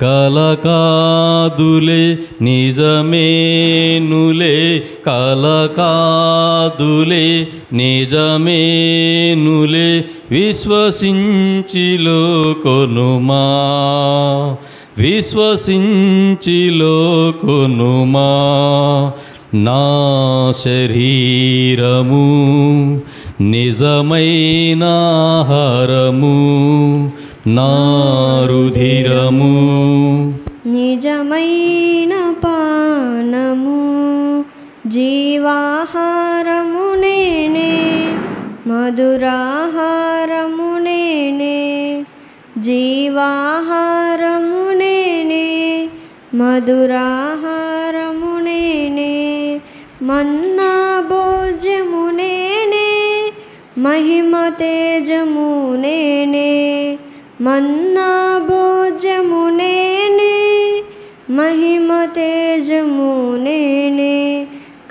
కలకాదులే నిజమేనులే, కలకాదులే నిజమేనులే, విశ్వసించిలో కొనుమా, విశ్వసించిలో కొనుమా. నా శరీరము నిజమైన ఆహారము, నా రుధిరము నిజమైన పానము, జీవాహారము నేనే, మధురాహారము నేనే, జీవాహారము నేనే, మధురాహారము నేనే, మన్నా భోజ్యము నేనే, మహిమ తేజము నేనే, మన్నా భోజ్యము నేనే, మహిమ తేజము నేనే,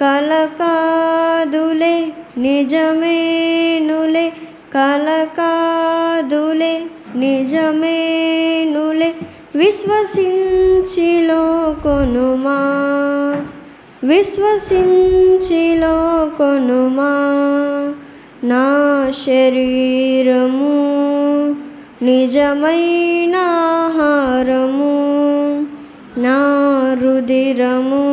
కలకాదులే నిజమేనులే, కలకాదులే నిజమేనులే, విశ్వసించిలో కొనుమా, విశ్వసించిలో కొనుమా. నా శరీరము నిజమైన ఆహారము, నా రుధిరము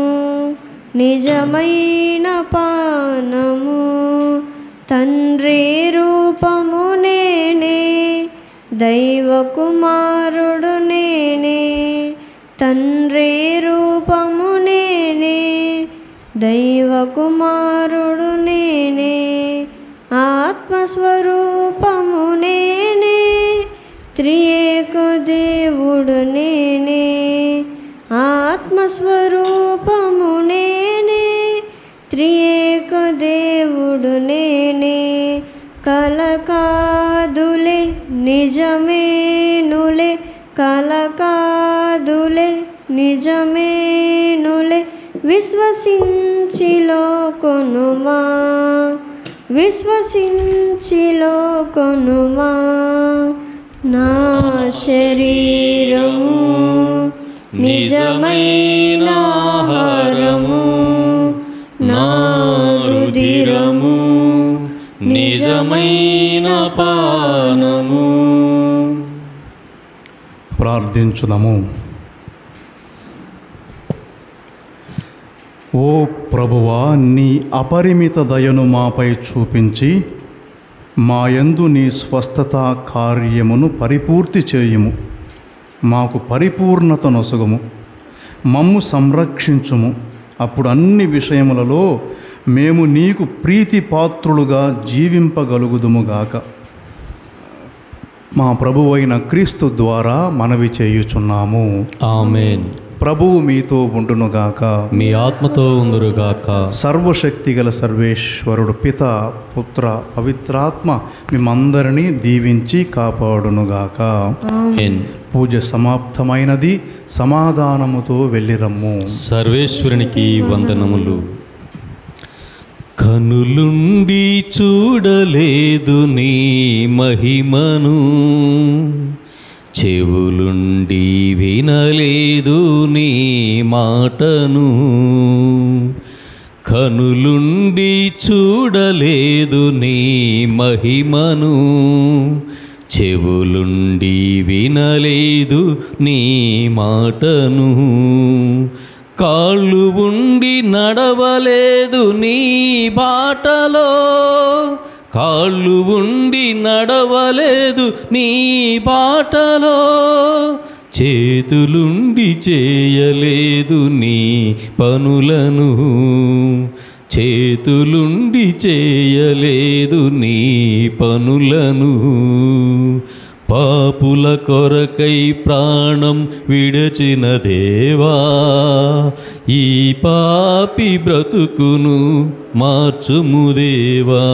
నిజమైన పానము, తండ్రి రూపము నేనే, దైవ కుమారుడు నేనే, తండ్రి రూపము నేనే, దైవ కుమారుడు నేనే, ఆత్మస్వరూపము నేనే, త్రియేక దేవుడు నేనే, ఆత్మస్వరూపము నేనే, త్రియేక దేవుడు నేనే, కలకాదులే నిజమేనులే, కలకాదులే నిజమేనులే, విశ్వసించిలో కొనుమా, విశ్వసించిలో కొనుమా. నా శరీరము నిజమైన ఆహారము, నా రుధిరము నిజమైన పానము. ప్రార్థించుదాము. ఓ ప్రభువా, నీ అపరిమిత దయను మాపై చూపించి మాయందు నీ స్వస్థత కార్యమును పరిపూర్తి చేయుము. మాకు పరిపూర్ణత నొసగుము, మమ్ము సంరక్షించుము. అప్పుడు అన్ని విషయములలో మేము నీకు ప్రీతిపాత్రులుగా జీవింపగలుగుదుముగాక. మా ప్రభువైన క్రీస్తు ద్వారా మనవి చేయుచున్నాము. ఆమేన్. ప్రభువు మీతో ఉండునుగాక, మీ ఆత్మతో ఉందురుగాక. సర్వశక్తి గల సర్వేశ్వరుడు పిత, పుత్ర, పవిత్రాత్మ మిమ్మందరినీ దీవించి కాపాడునుగాక. ఆమేన్. పూజ సమాప్తమైనది. సమాధానముతో వెళ్ళిరమ్ము. సర్వేశ్వరునికి వందనములు. కనులుండి చూడలేదు నీ మహిమను, చెవులుండి వినలేదు నీ మాటను. కనులుండి చూడలేదు నీ మహిమను, చెవులుండి వినలేదు నీ మాటను. కాళ్ళు ఉండి నడవలేదు నీ బాటలో, కాళ్ళు ఉండి నడవలేదు నీ బాటలో. చేతులుండి చేయలేదు నీ పనులను, చేతులుండి చేయలేదు నీ పనులను. పాపుల కొరకై ప్రాణం విడచిన దేవా, ఈ పాపి బ్రతుకును మార్చుము దేవా.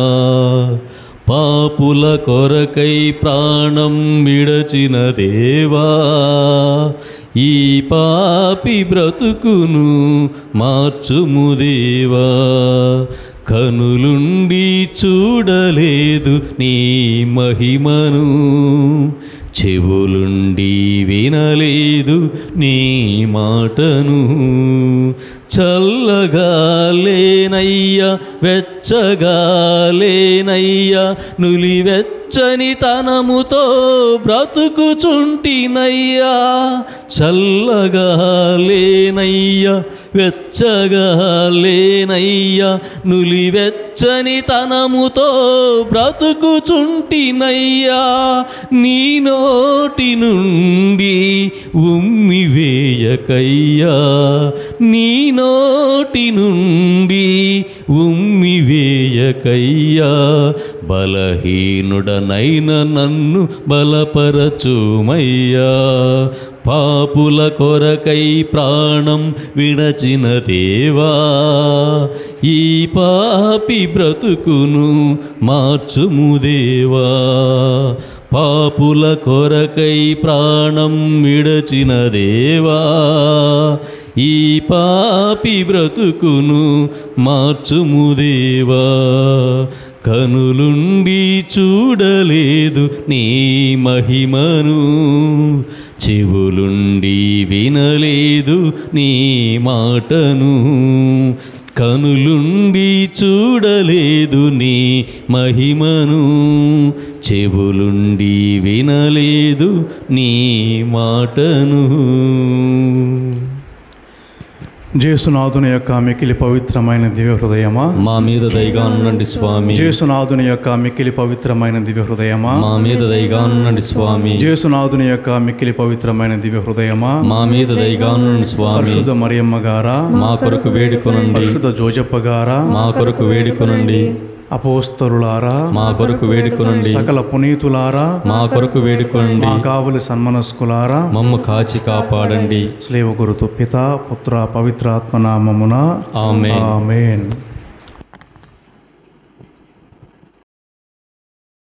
పాపుల కొరకై ప్రాణం విడచిన దేవా, ఈ పాపి బ్రతుకును మార్చుము దేవా. కనులుండి చూడలేదు నీ మహిమను, చెవులుండి వినలేదు నీ మాటను. చల్లగా లేనయ్యా, వెచ్చగా లేనయ్యా, నులివెచ్చని తనముతో బ్రతుకుచుంటినయ్యా. చల్లగా లేనయ్యా, వెచ్చగా లేనయ్యా, నులివెచ్చని తనముతో బ్రతుకుచుంటినయ్యా. నీ నోటి నుండి ఉమ్మి వేయకయ్యా, నీ నోటి నుండి ఉమ్మి వేయకయ్యా. బలహీనుడనైన నన్ను బలపరచుమయ్యా. పాపుల కొరకై ప్రాణం విడచిన దేవా, ఈ పాపి బ్రతుకును మార్చుము దేవా. పాపుల కొరకై ప్రాణం విడచిన దేవా, ఈ పాపి బ్రతుకును మార్చుము దేవా. కనులుండి చూడలేదు నీ మహిమను, చెవులుండి వినలేదు నీ మాటను. కనులుండి చూడలేదు నీ మహిమను, చెవులుండి వినలేదు నీ మాటను. జేసునాథుని యొక్క మిక్కిలి పవిత్రమైన దివ్య హృదయమా, మా మీద దయగా ఉండండి స్వామి. జేసునాథుని యొక్క మిక్కిలి పవిత్రమైన దివ్య హృదయమా, మా మీద దయగా ఉండండి స్వామి. జేసునాథుని యొక్క మిక్కిలి పవిత్రమైన దివ్య హృదయమా, మా మీద దయగా ఉండండి స్వామి. పరిశుద్ధ మరియమ్మ గారా, మా కొరకు వేడుకొనండి. పరిశుద్ధ జోజప్ప గారా, మా కొరకు వేడుకొనండి. అపోస్తలులారా, మా కొరకు వేడుకొనండి. సకల పునీతులారా, మా కొరకు వేడుకొనండి. మా కావలి సన్మనస్కులారా, మమ్ము కాచి కాపాడండి. స్లేవ గురుతు పిత పుత్ర పవిత్రాత్మ నామమున ఆమేన్. ఆమేన్.